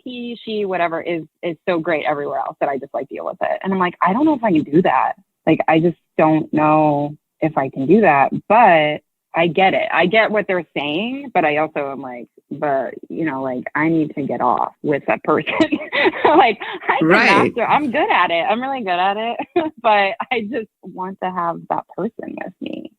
he, she, whatever is so great everywhere else that I just like deal with it. And I'm like, I don't know if I can do that. Like, I just don't know if I can do that. But I get it. I get what they're saying, but I also am like, but, I need to get off with that person. Like, I can master. I'm good at it. I'm really good at it. But I just want to have that person with me.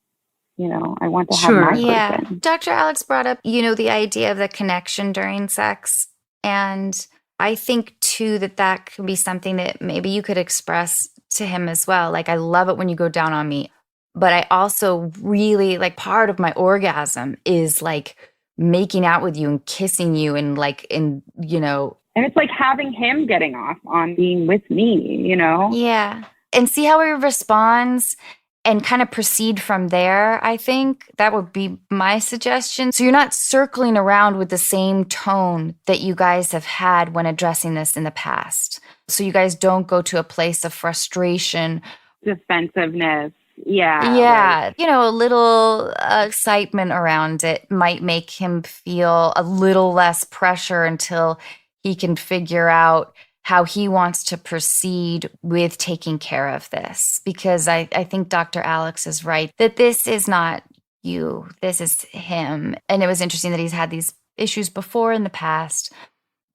I want to have my person. Yeah. Dr. Alex brought up, the idea of the connection during sex. And I think, too, that could be something that maybe you could express to him as well. Like, I love it when you go down on me. But I also really, like, part of my orgasm is, like, making out with you and kissing you and, like, And it's like having him getting off on being with me, Yeah. And see how he responds and kind of proceed from there, I think. That would be my suggestion. So you're not circling around with the same tone that you guys have had when addressing this in the past. So you guys don't go to a place of frustration. Defensiveness. Yeah. Yeah. A little excitement around it might make him feel a little less pressure until he can figure out how he wants to proceed with taking care of this. Because I think Dr. Alex is right that this is not you, this is him. And it was interesting that he's had these issues before in the past.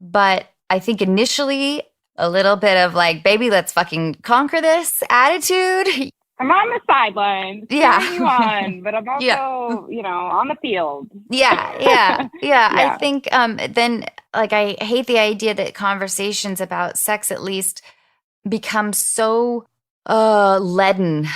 But I think initially a little bit of like, baby, let's fucking conquer this attitude. I'm on the sidelines, cheering you on, but I'm also, on the field. Yeah. I think then, like, I hate the idea that conversations about sex, at least, become so leaden.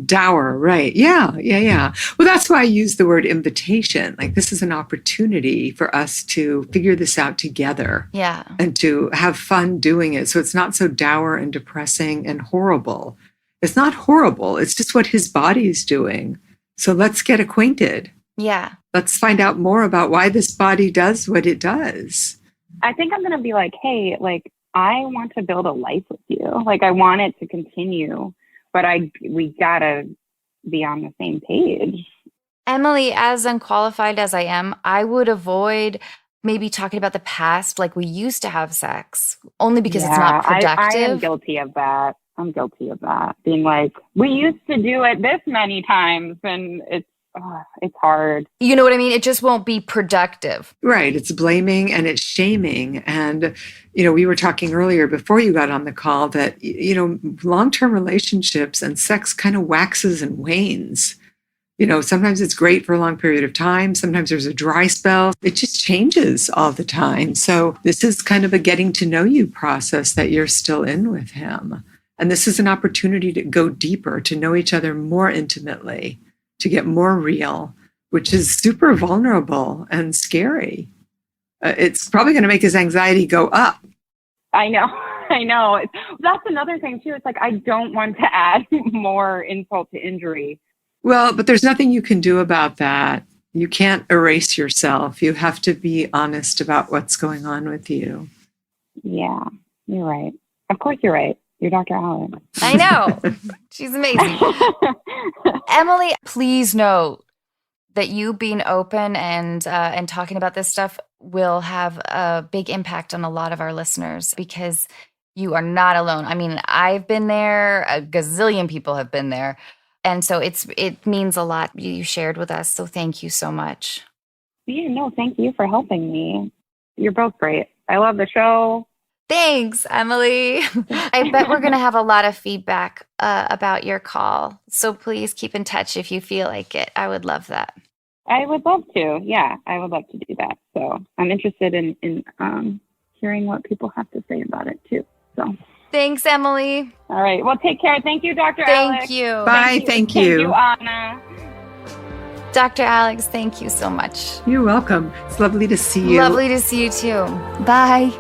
Dour, right. Yeah. Well, that's why I use the word invitation. Like, this is an opportunity for us to figure this out together. Yeah. And to have fun doing it. So it's not so dour and depressing and horrible. It's not horrible. It's just what his body's doing. So let's get acquainted. Yeah. Let's find out more about why this body does what it does. I think I'm going to be like, hey, like, I want to build a life with you. Like, I want it to continue, but we got to be on the same page. Emily, as unqualified as I am, I would avoid maybe talking about the past like we used to have sex, only because it's not productive. I am guilty of that. I'm guilty of that. Being like, we used to do it this many times, and it's hard. You know what I mean? It just won't be productive. Right. It's blaming and it's shaming. And, we were talking earlier before you got on the call that, long-term relationships and sex kind of waxes and wanes. Sometimes it's great for a long period of time. Sometimes there's a dry spell. It just changes all the time. So this is kind of a getting to know you process that you're still in with him. And this is an opportunity to go deeper, to know each other more intimately, to get more real, which is super vulnerable and scary. It's probably going to make his anxiety go up. I know. That's another thing too. It's like, I don't want to add more insult to injury. Well, but there's nothing you can do about that. You can't erase yourself. You have to be honest about what's going on with you. Yeah, you're right. Of course you're right. You're Dr. Allen. I know. She's amazing. Emily, please know that you being open and talking about this stuff will have a big impact on a lot of our listeners, because you are not alone. I mean, I've been there. A gazillion people have been there. And so it means a lot you shared with us. So thank you so much. Yeah, no, thank you for helping me. You're both great. I love the show. Thanks, Emily. I bet we're going to have a lot of feedback about your call. So please keep in touch if you feel like it. I would love that. I would love to. Yeah, I would love to do that. So I'm interested in hearing what people have to say about it too. So thanks, Emily. All right. Well, take care. Thank you, Dr. Alex. Thank you. Bye. Thank you. Thank you, Anna. Dr. Alex, thank you so much. You're welcome. It's lovely to see you. Lovely to see you too. Bye.